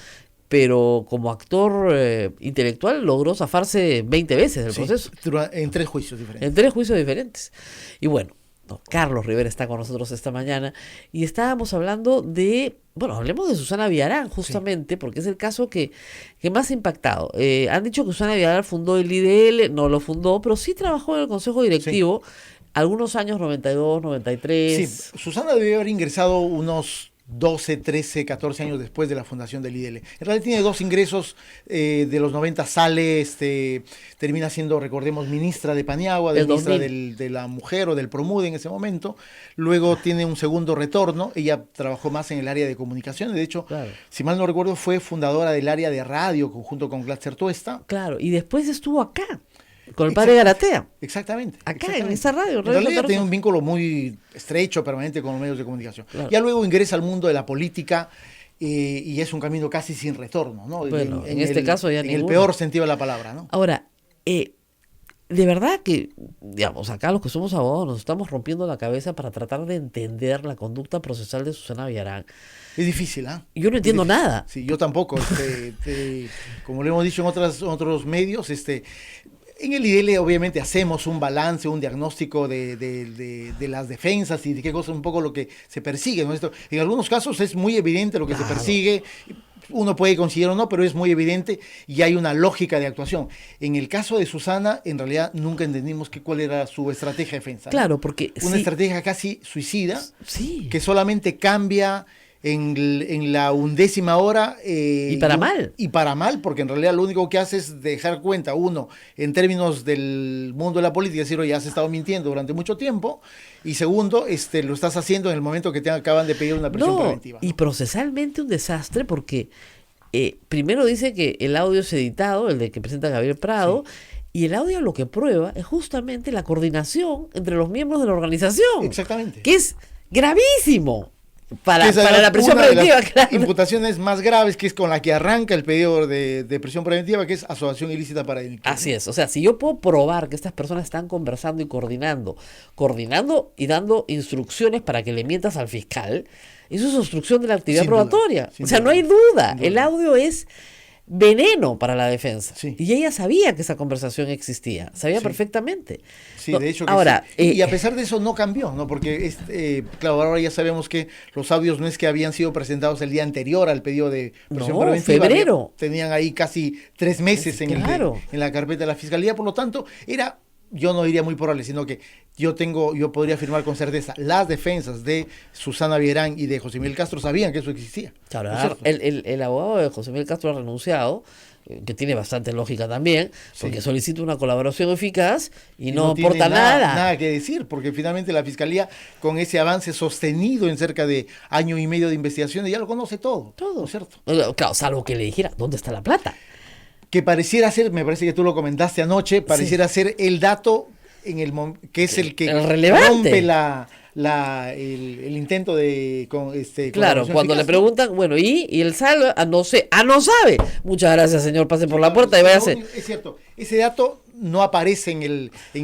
pero como actor intelectual logró zafarse 20 veces del Sí, proceso. en 3 juicios diferentes. En 3 juicios diferentes. Y bueno, No, Carlos Rivera está con nosotros esta mañana y estábamos hablando de, bueno, hablemos de Susana Villarán justamente, porque es el caso que más ha impactado. Han dicho que Susana Villarán fundó el IDL, no lo fundó, pero sí trabajó en el consejo directivo algunos años, 92, 93. Sí, Susana debió haber ingresado unos 12, 13, 14 años después de la fundación del IDL. En realidad tiene 2 ingresos, de los 90 sale, termina siendo, recordemos, ministra de Paniagua, ministra de la Mujer o del Promude en ese momento. Luego tiene un segundo retorno, ella trabajó más en el área de comunicaciones, de hecho, si mal no recuerdo, fue fundadora del área de radio junto con Glatzer Tuesta. Claro, y después estuvo acá. Con el padre Garatea. Exactamente. Acá, en esa radio. En realidad tiene un vínculo muy estrecho, permanente con los medios de comunicación. Claro. Ya luego ingresa al mundo de la política y es un camino casi sin retorno, ¿no? Bueno, en este caso ya en el peor sentido de la palabra, ¿no? Ahora, de verdad que, digamos, acá los que somos abogados nos estamos rompiendo la cabeza para tratar de entender la conducta procesal de Susana Villarán. Es difícil, ¿ah? Yo no entiendo nada. Sí, yo tampoco. Como lo hemos dicho en otros medios, en el IDL obviamente hacemos un balance, un diagnóstico de las defensas y de qué cosa un poco lo que se persigue, ¿no? En algunos casos es muy evidente lo que se persigue, uno puede considerar o no, pero es muy evidente y hay una lógica de actuación. En el caso de Susana, en realidad nunca entendimos cuál era su estrategia de defensa, ¿no? Claro, porque una estrategia casi suicida, sí, que solamente cambia en la 11ª hora. Y para mal. Y para mal, porque en realidad lo único que hace es dejar cuenta, uno, en términos del mundo de la política, decir, oye, has estado mintiendo durante mucho tiempo, y segundo, lo estás haciendo en el momento que te acaban de pedir una prisión preventiva, ¿no? Y procesalmente un desastre, porque primero dice que el audio es editado, el de que presenta Gabriel Prado, y el audio lo que prueba es justamente la coordinación entre los miembros de la organización. Exactamente. Que es gravísimo. Para la prisión preventiva, claro. Imputaciones más graves, que es con la que arranca el pedido de prisión preventiva, que es asociación ilícita para delinquir. Así es, o sea, si yo puedo probar que estas personas están conversando y coordinando y dando instrucciones para que le mientas al fiscal, eso es obstrucción de la actividad probatoria. O sea, no hay duda, el audio es veneno para la defensa. Sí. Y ella sabía que esa conversación existía, sabía perfectamente. Sí, de hecho que ahora, y a pesar de eso no cambió, ¿no? Porque claro, ahora ya sabemos que los audios no es que habían sido presentados el día anterior al pedido de prisión preventiva. Febrero. Tenían ahí casi 3 meses en la carpeta de la fiscalía, por lo tanto, yo no diría muy probable, sino que yo podría afirmar con certeza, las defensas de Susana Villarán y de José Miguel Castro sabían que eso existía. Claro, el abogado de José Miguel Castro ha renunciado, que tiene bastante lógica también, porque solicita una colaboración eficaz y no aporta nada. Nada que decir, porque finalmente la fiscalía, con ese avance sostenido en cerca de 1 año y medio de investigaciones, ya lo conoce todo. Todo. ¿No es cierto? Claro, salvo que le dijera, ¿dónde está la plata? Que pareciera ser, me parece que tú lo comentaste anoche, pareciera ser el dato que es el que rompe el intento de claro, cuando le preguntan, bueno, y él sabe, no sé, no sabe. Muchas gracias, señor, pase por la puerta y váyase. Es cierto, ese dato no aparece en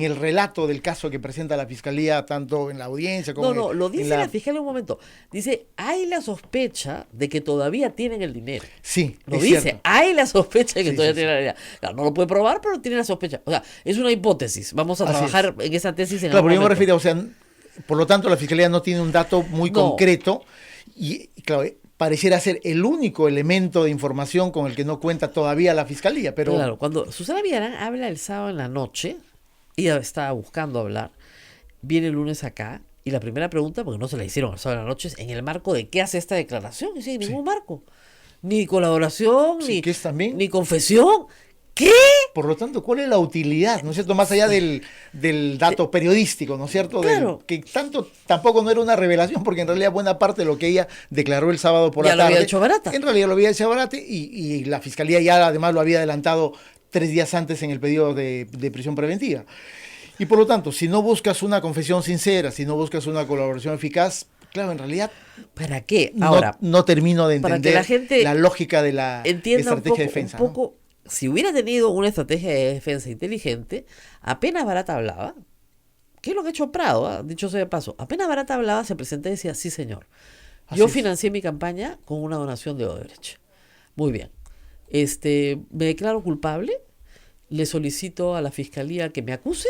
el relato del caso que presenta la fiscalía, tanto en la audiencia como No, lo dice la fiscalía un momento. Dice, hay la sospecha de que todavía tienen el dinero. Sí, lo dice, cierto. Hay la sospecha de que todavía tienen el dinero. Claro, no lo puede probar, pero tiene la sospecha. O sea, es una hipótesis. Vamos a trabajar en esa tesis en claro, pero yo me refiero, o sea, por lo tanto, la fiscalía no tiene un dato muy concreto y, claro, pareciera ser el único elemento de información con el que no cuenta todavía la fiscalía, pero... Claro, cuando Susana Villarán habla el sábado en la noche, ella estaba buscando hablar, viene el lunes acá, y la primera pregunta, porque no se la hicieron el sábado en la noche, es ¿en el marco de qué hace esta declaración? Y dice, ningún marco. Ni colaboración, ni confesión. ¿Qué? Por lo tanto, ¿cuál es la utilidad, no es cierto? Más allá del dato periodístico, ¿no es cierto? Claro. Que tampoco no era una revelación, porque en realidad buena parte de lo que ella declaró el sábado por la tarde... Ya lo había hecho barata. En realidad lo había hecho barata y la fiscalía ya además lo había adelantado 3 días antes en el pedido de prisión preventiva. Y por lo tanto, si no buscas una confesión sincera, si no buscas una colaboración eficaz... Claro, en realidad... ¿Para qué? Ahora, no termino de entender para que la gente la lógica de la estrategia de defensa. Un poco, si hubiera tenido una estrategia de defensa inteligente, apenas Barata hablaba, ¿qué es lo que ha hecho Prado? Dicho sea de paso, apenas Barata hablaba, se presentaba y decía, sí señor, yo financié mi campaña con una donación de Odebrecht. Muy bien. Me declaro culpable, le solicito a la fiscalía que me acuse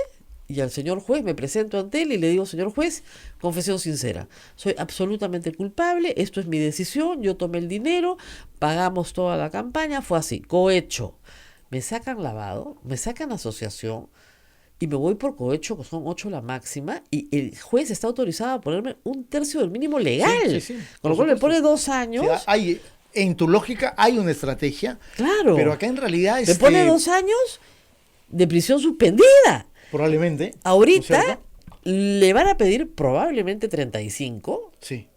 Y al señor juez me presento ante él y le digo, señor juez, confesión sincera, soy absolutamente culpable, esto es mi decisión, yo tomé el dinero, pagamos toda la campaña, fue así, cohecho. Me sacan lavado, me sacan asociación y me voy por cohecho, que son 8 la máxima, y el juez está autorizado a ponerme 1/3 del mínimo legal. Sí, con lo cual me pone 2 O años. sea, en tu lógica hay una estrategia, Claro. pero acá en realidad Me pone 2 años de prisión suspendida. probablemente. ¿no es Ahorita cierto? le van a pedir probablemente 35. Sí.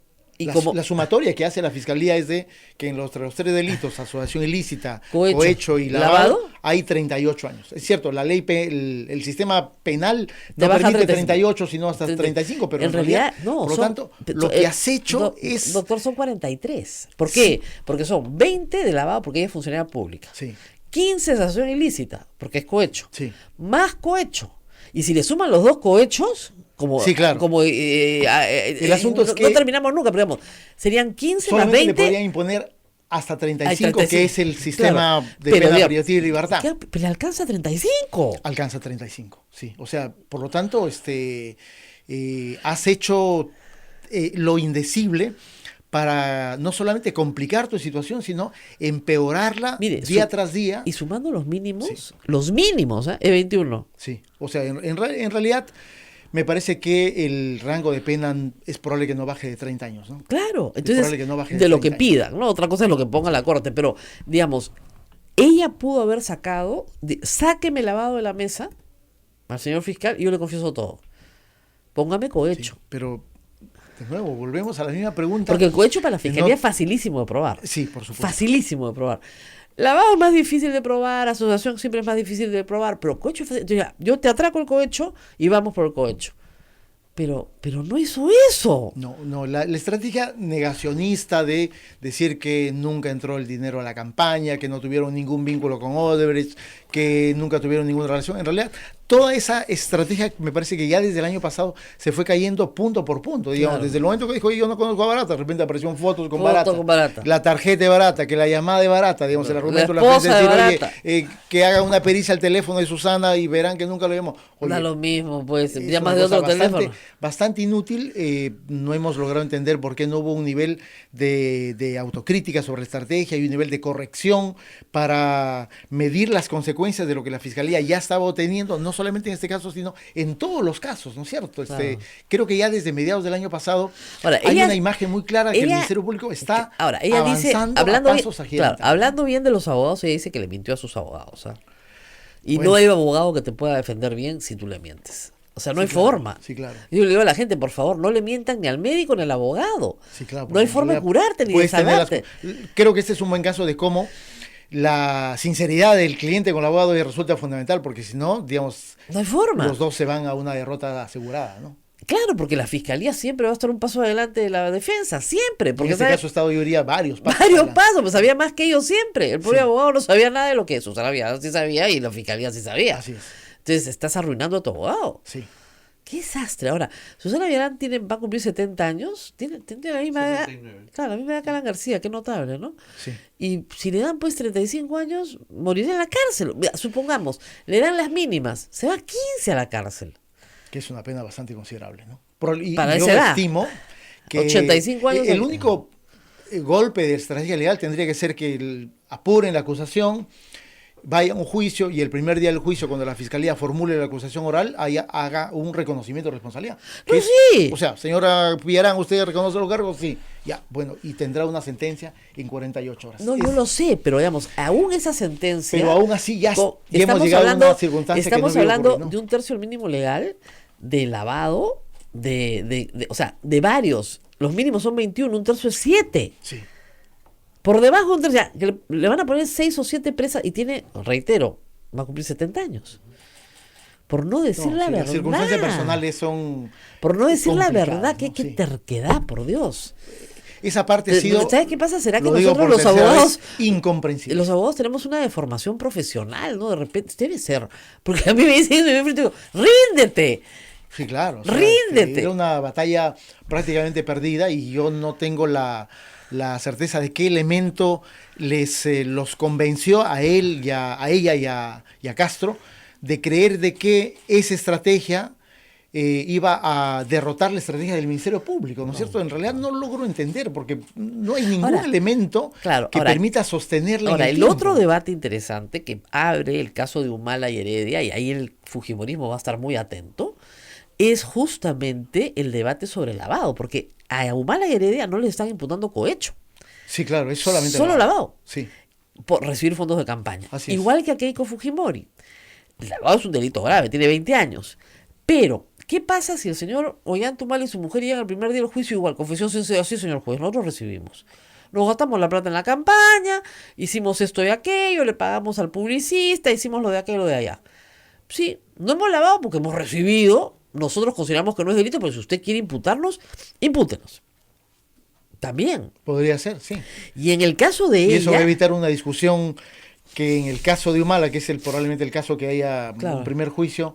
Y La sumatoria que hace la fiscalía es de que en los 3 delitos, asociación ilícita, Cohecho, cohecho y lavado, lavado, hay 38 años. Es cierto, la ley, el sistema penal Te no baja permite 35, 38, sino hasta 35, pero en realidad, no. por lo tanto, lo que has hecho es... Doctor, son 43. ¿Por qué? Porque son 20 de lavado, porque ella es funcionaria pública. Sí, 15 de asociación ilícita, porque es cohecho. sí. Más cohecho. Y si le suman los 2 cohechos, como, Sí, claro. como El asunto es que no terminamos nunca, pero digamos, serían 15 más Solamente 20. le podrían imponer hasta 35, 35, que es el sistema claro. de Pero, pena digamos, privativa y libertad. Pero le alcanza 35. Alcanza 35, sí. O sea, por lo tanto, has hecho lo indecible para no solamente complicar tu situación, sino empeorarla Mire, día tras día. Y sumando los mínimos, Sí. es 21. Sí, o sea, en realidad me parece que el rango de pena es probable que no baje de 30 años, ¿no? Claro, probable entonces, que no baje de de lo que 30 años. pidan, ¿no? Otra cosa es lo que ponga la corte, pero, digamos, ella pudo haber sacado, sáqueme lavado de la mesa al señor fiscal y yo le confieso todo. Póngame Sí, cohecho. pero, de nuevo, volvemos a la misma pregunta. Porque el cohecho para la fiscalía No- es facilísimo de probar. Sí, por supuesto. Facilísimo de probar. Lavado es más difícil de probar, asociación siempre es más difícil de probar, pero cohecho es fácil. Yo te atraco el cohecho y vamos por el cohecho. Pero no hizo eso. No, la estrategia negacionista de decir que nunca entró el dinero a la campaña, que no tuvieron ningún vínculo con Odebrecht, que nunca tuvieron ninguna relación, en realidad toda esa estrategia me parece que ya desde el año pasado se fue cayendo punto por punto, digamos, Claro. desde el momento que dijo, "Oye, yo no conozco a Barata", de repente aparecieron fotos con Foto Barata, con Barata. la tarjeta de Barata, que la llamada de Barata, digamos, el argumento de la esposa prensa de decir, Barata. "Oye, que haga una pericia al teléfono de Susana y verán que nunca lo vemos". Oye, Da lo mismo, pues, es llamas una de cosa otro teléfono. bastante inútil. No hemos logrado entender por qué no hubo un nivel de autocrítica sobre la estrategia y un nivel de corrección para medir las consecuencias de lo que la Fiscalía ya estaba obteniendo, no solamente en este caso, sino en todos los casos, ¿no es cierto? Claro. Creo que ya desde mediados del año pasado Ahora, hay ella- una imagen muy clara que el ella- Ministerio Público está Ahora, ella dice, avanzando hablando a bien, pasos claro, agigantados. hablando bien de los abogados, ella dice que le mintió a sus abogados. ¿Ah? Y Bueno. no hay abogado que te pueda defender bien si tú le mientes. O sea, no Sí, hay claro, forma. sí, claro. Yo le digo a la gente, por favor, no le mientan ni al médico ni al abogado. Sí, claro, no hay porque forma de en realidad curarte ni de puedes tener salvarte. Creo que este es un buen caso de cómo la sinceridad del cliente con el abogado resulta fundamental, porque si no, digamos, No hay forma. los dos se van a una derrota asegurada, ¿no? Claro, porque la fiscalía siempre va a estar un paso adelante de la defensa, siempre. En Porque este sabe caso, Estado yo diría varios pasos. varios adelante. pasos, pues sabía más que ellos siempre. El propio Sí. abogado no sabía nada de lo que Susana Villarán sí sabía y la fiscalía sí sabía. Así es. Entonces estás arruinando a tu abogado. Sí. Qué desastre. Ahora, Susana Villarán va a cumplir 70 años, tiene la misma edad. 69. Claro, la misma edad que Alan García, qué notable, ¿no? Sí. Y si le dan pues 35 años, moriría en la cárcel. Mira, supongamos, le dan las mínimas, se va 15 a la cárcel. Que es una pena bastante considerable, ¿no? Y Para yo esa edad. estimo que 85 años el de- único golpe de estrategia legal tendría que ser que apuren la acusación, vaya a un juicio y el primer día del juicio, cuando la fiscalía formule la acusación oral, haga un reconocimiento de responsabilidad. No, Que sí. O sea, señora Villarán, ¿usted reconoce los cargos? Sí. Ya, bueno, y tendrá una sentencia en 48 horas. No, yo lo sé, pero digamos, aún esa sentencia. Pero aún así ya hemos estamos llegado a hablando, una circunstancia que no estamos hubiera hablando ocurrido, ¿no? de 1/3 del mínimo legal, de lavado, o sea, de varios. Los mínimos son 21, 1/3 es 7. Sí. Por debajo, ya, que le van a poner 6 o 7 presas y tiene, reitero, va a cumplir 70 años. Por no decir No, la sí, verdad. las circunstancias personales son... Por no decir la complicadas, verdad, ¿no? qué Sí. terquedad, por Dios. Esa parte ha sido... ¿Sabes qué pasa? ¿Será que lo digo nosotros por los tercera abogados... vez, incomprensible. Los abogados tenemos una deformación profesional, ¿no? De repente, debe ser. Porque a mí me dicen, yo enfrente y digo, ríndete. Sí, claro. ¡Ríndete! Era una batalla prácticamente perdida y yo no tengo la certeza de qué elemento los convenció a él, a ella y a Castro de creer de que esa estrategia iba a derrotar la estrategia del Ministerio Público, ¿no es cierto? En realidad no logro entender, porque no hay ningún elemento que permita sostenerla en el tiempo. Otro debate interesante que abre el caso de Humala y Heredia, y ahí el fujimorismo va a estar muy atento, es justamente el debate sobre el lavado, porque a Humala y Heredia no le están imputando cohecho. Sí, claro, es solamente solo lavado. Sí. Por recibir fondos de campaña. Así Igual que a Keiko Fujimori. El lavado es un delito grave, tiene 20 años. Pero, ¿qué pasa si el señor Ollanta Humala y su mujer llegan al primer día del juicio igual? Confesión sincera, sí, señor juez, nosotros recibimos. Nos gastamos la plata en la campaña, hicimos esto y aquello, le pagamos al publicista, hicimos lo de aquello y lo de allá. Sí, no hemos lavado porque hemos recibido, nosotros consideramos que no es delito, pero si usted quiere imputarnos, impútenos. También. Podría ser, sí. Y en el caso de ella... Y eso va a evitar una discusión que en el caso de Humala, que es probablemente el caso que haya un primer juicio,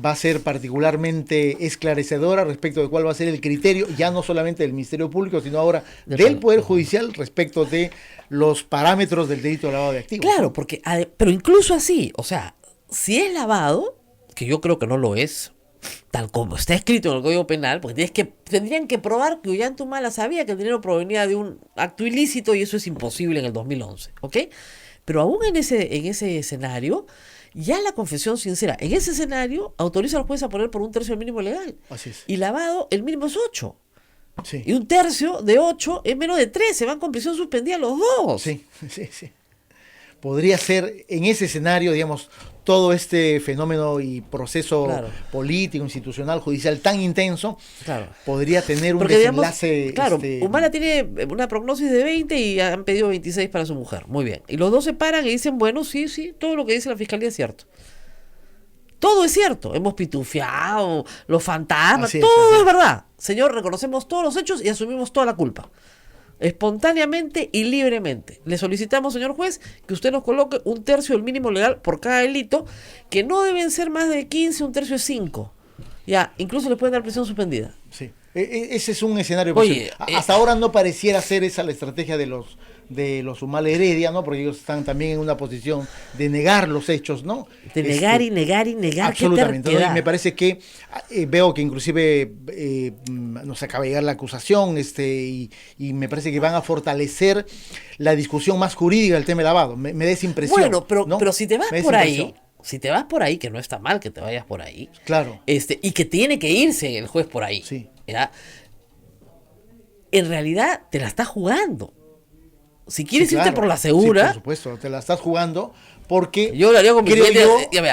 va a ser particularmente esclarecedora respecto de cuál va a ser el criterio, ya no solamente del Ministerio Público, sino ahora del Poder Judicial respecto de los parámetros del delito de lavado de activos. Claro, porque, pero incluso así, o sea, si es lavado, que yo creo que no lo es, tal como está escrito en el Código Penal, porque tendrían que probar que Ollanta Humala sabía que el dinero provenía de un acto ilícito y eso es imposible en el 2011, ¿ok? Pero aún en ese escenario, ya la confesión sincera, en ese escenario, autoriza al juez a poner por 1/3 el mínimo legal. Así es. Y lavado, el mínimo es 8. Sí. Y 1/3 de 8 es menos de 3, se van con prisión suspendida los dos. Sí, sí, sí. Podría ser en ese escenario, digamos, todo este fenómeno y proceso político, institucional, judicial tan intenso, podría tener un desenlace... Claro, Humala tiene una prognosis de 20 y han pedido 26 para su mujer. Muy bien. Y los dos se paran y dicen, bueno, sí, todo lo que dice la fiscalía es cierto. Todo es cierto. Hemos pitufiado, los fantasmas, todo es verdad. Señor, reconocemos todos los hechos y asumimos toda la culpa. Espontáneamente y libremente. Le solicitamos, señor juez, que usted nos coloque 1/3 del mínimo legal por cada delito, que no deben ser más de 15, 1/3 es 5. Ya, incluso le pueden dar prisión suspendida. Sí, ese es un escenario posible. Hasta ahora no pareciera ser esa la estrategia de los Humala Heredia, ¿no? Porque ellos están también en una posición de negar los hechos, ¿no? De negar y negar y negar. Absolutamente. ¿No? Y me parece que veo que inclusive nos acaba de llegar la acusación, y me parece que van a fortalecer la discusión más jurídica del tema de lavado. Me da esa impresión. Bueno, ¿no? pero si te vas por ahí, si te vas por ahí, que no está mal que te vayas por ahí. Claro. Y que tiene que irse el juez por ahí. Sí. ¿Ya? En realidad te la estás jugando. Si quieres irte por la segura... Sí, por supuesto, te la estás jugando porque... Yo lo haría con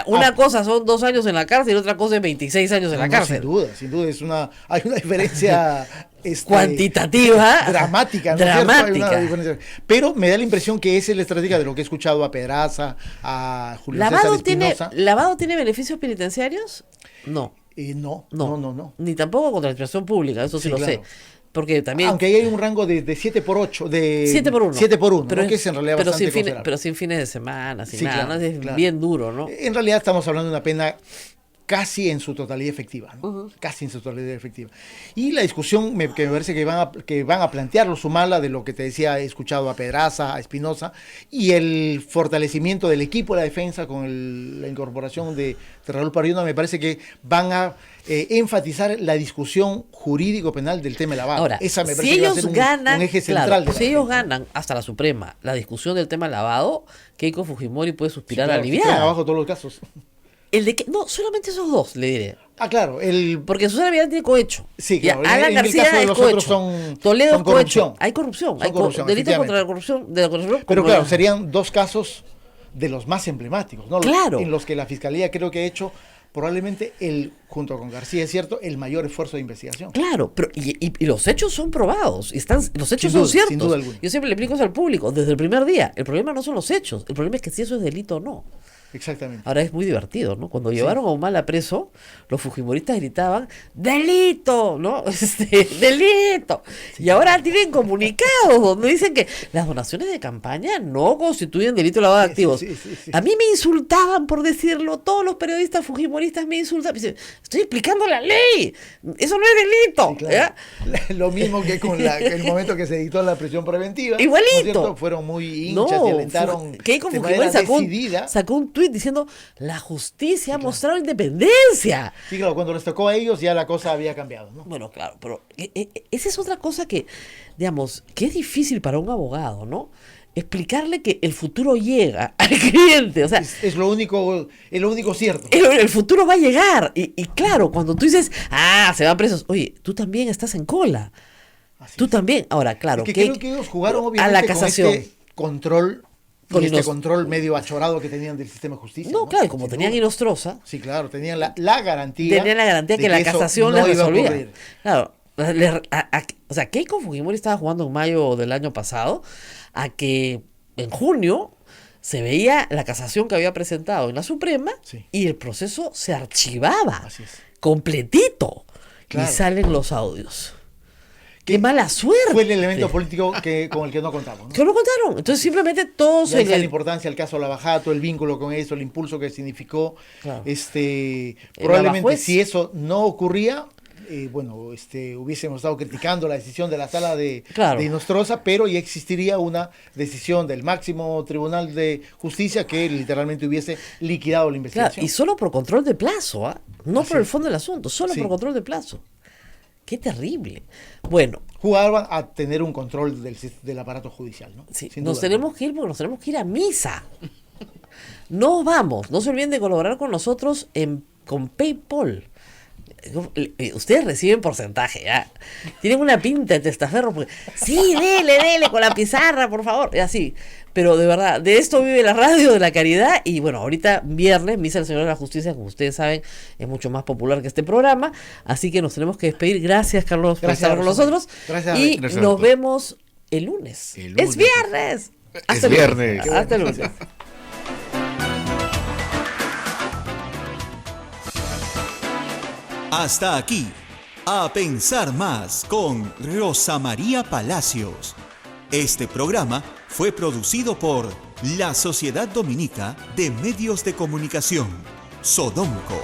una cosa son 2 años en la cárcel y otra cosa es 26 años en la cárcel. Sin duda. Hay una diferencia... cuantitativa. Dramática, ¿no? Dramática. Pero me da la impresión que esa es la estrategia de lo que he escuchado a Pedraza, a Julio César Espinosa. ¿Lavado tiene beneficios penitenciarios? No. No. Ni tampoco contra la administración pública, eso sí lo sé. Porque también... Aunque ahí hay un rango de 7 por 8, de 7 por 1. 7 por 1, pero ¿no? Que es en realidad bastante considerable. Pero sin fines de semana, sin nada, ¿no? Es bien duro, ¿no? En realidad estamos hablando de una pena casi en su totalidad efectiva, ¿no? Casi en su totalidad efectiva. Y la discusión que me parece que van a plantear los Humala, de lo que te decía, he escuchado a Pedraza, a Espinosa, y el fortalecimiento del equipo de la defensa con la incorporación de Raúl Pariona, me parece que van a enfatizar la discusión jurídico-penal del tema de lavado. Ahora, esa me parece si que ellos va a ser ganan, un eje central. Si ellos ganan hasta la Suprema la discusión del tema lavado, Keiko Fujimori puede suspirar aliviada. Abajo todos los casos. No, solamente esos dos, le diré. Claro. Porque Susana Vidal tiene cohecho. Sí, claro. Alan García es cohecho. Toledo es cohecho. Hay corrupción. Hay delitos contra la corrupción. Pero claro, serían 2 casos de los más emblemáticos, ¿no? Claro. En los que la Fiscalía creo que ha hecho probablemente junto con García, es cierto, el mayor esfuerzo de investigación. Claro, pero y los hechos son probados, los hechos son ciertos. Sin duda alguna. Yo siempre le explico eso al público, desde el primer día. El problema no son los hechos, el problema es que si eso es delito o no. Exactamente. Ahora es muy divertido, ¿no? Cuando llevaron a Humala preso, los fujimoristas gritaban ¡delito! ¿No? ¡Delito! Sí, y ahora tienen comunicados donde dicen que las donaciones de campaña no constituyen delito de lavado de activos. Sí. A mí me insultaban por decirlo, todos los periodistas fujimoristas me insultan. Me dicen, estoy explicando la ley, eso no es delito. Sí, claro. Lo mismo que con el momento que se dictó la prisión preventiva. Igualito. ¿No es cierto? Fueron muy hinchas y alentaron Keiko Fujimori sacó un tuit diciendo, la justicia ha mostrado independencia. Sí, claro, cuando les tocó a ellos ya la cosa había cambiado, ¿no? Bueno, claro, pero esa es otra cosa que, digamos, que es difícil para un abogado, ¿no? Explicarle que el futuro llega al cliente, o sea, Es lo único cierto. el futuro va a llegar. Y claro, cuando tú dices, se van presos, oye, tú también estás en cola. Así Tú es. también. Ahora, claro, Es que creo que ellos jugaron obviamente a la casación. con este control, Con este Inos- control medio achorado que tenían del sistema de justicia. No, claro, y como Sin tenían duda. Inostroza, Sí, claro, tenían la garantía. tenían la garantía de que la eso casación no les iba a resolvía. ocurrir. Claro, o sea, Keiko Fujimori estaba jugando en mayo del año pasado a que en junio se veía la casación que había presentado en la Suprema Sí. y el proceso se archivaba Así es. completito. Claro. Y salen los audios. ¡Qué Que mala suerte! Fue el elemento político con el que no contamos, ¿no? Que lo contaron. Entonces simplemente todos Y ahí en está la el... importancia del caso Lavajato, el vínculo con eso, el impulso que significó. Claro. Probablemente Lavajuez. si eso no ocurría, hubiésemos estado criticando la decisión de la sala de Inostroza, pero ya existiría una decisión del máximo tribunal de justicia que literalmente hubiese liquidado la Claro, investigación. y solo por control de plazo, no Así por el es. fondo del asunto, solo Sí. por control de plazo. ¡Qué terrible! Bueno, Jugaban a tener un control del aparato judicial, ¿no? sí, Sin nos duda. tenemos que ir porque nos tenemos que ir a misa. Nos vamos. No se olviden de colaborar con nosotros con PayPal. Ustedes reciben porcentaje, ¿ya? Tienen una pinta de testaferro. Porque, sí, dele con la pizarra, por favor. Y así. Pero de verdad, de esto vive la radio de la caridad. Y bueno, ahorita viernes, Misa del Señor de la Justicia, como ustedes saben, es mucho más popular que este programa. Así que nos tenemos que despedir. Gracias, Carlos, por Gracias, estar con Rosa. nosotros. Gracias, y Gracias, nos doctor. vemos el lunes. El lunes. ¡Es viernes! Es el lunes. viernes. Hasta el lunes. Hasta aquí, A Pensar Más con Rosa María Palacios. Este programa fue producido por la Sociedad Dominica de Medios de Comunicación, Sodomco.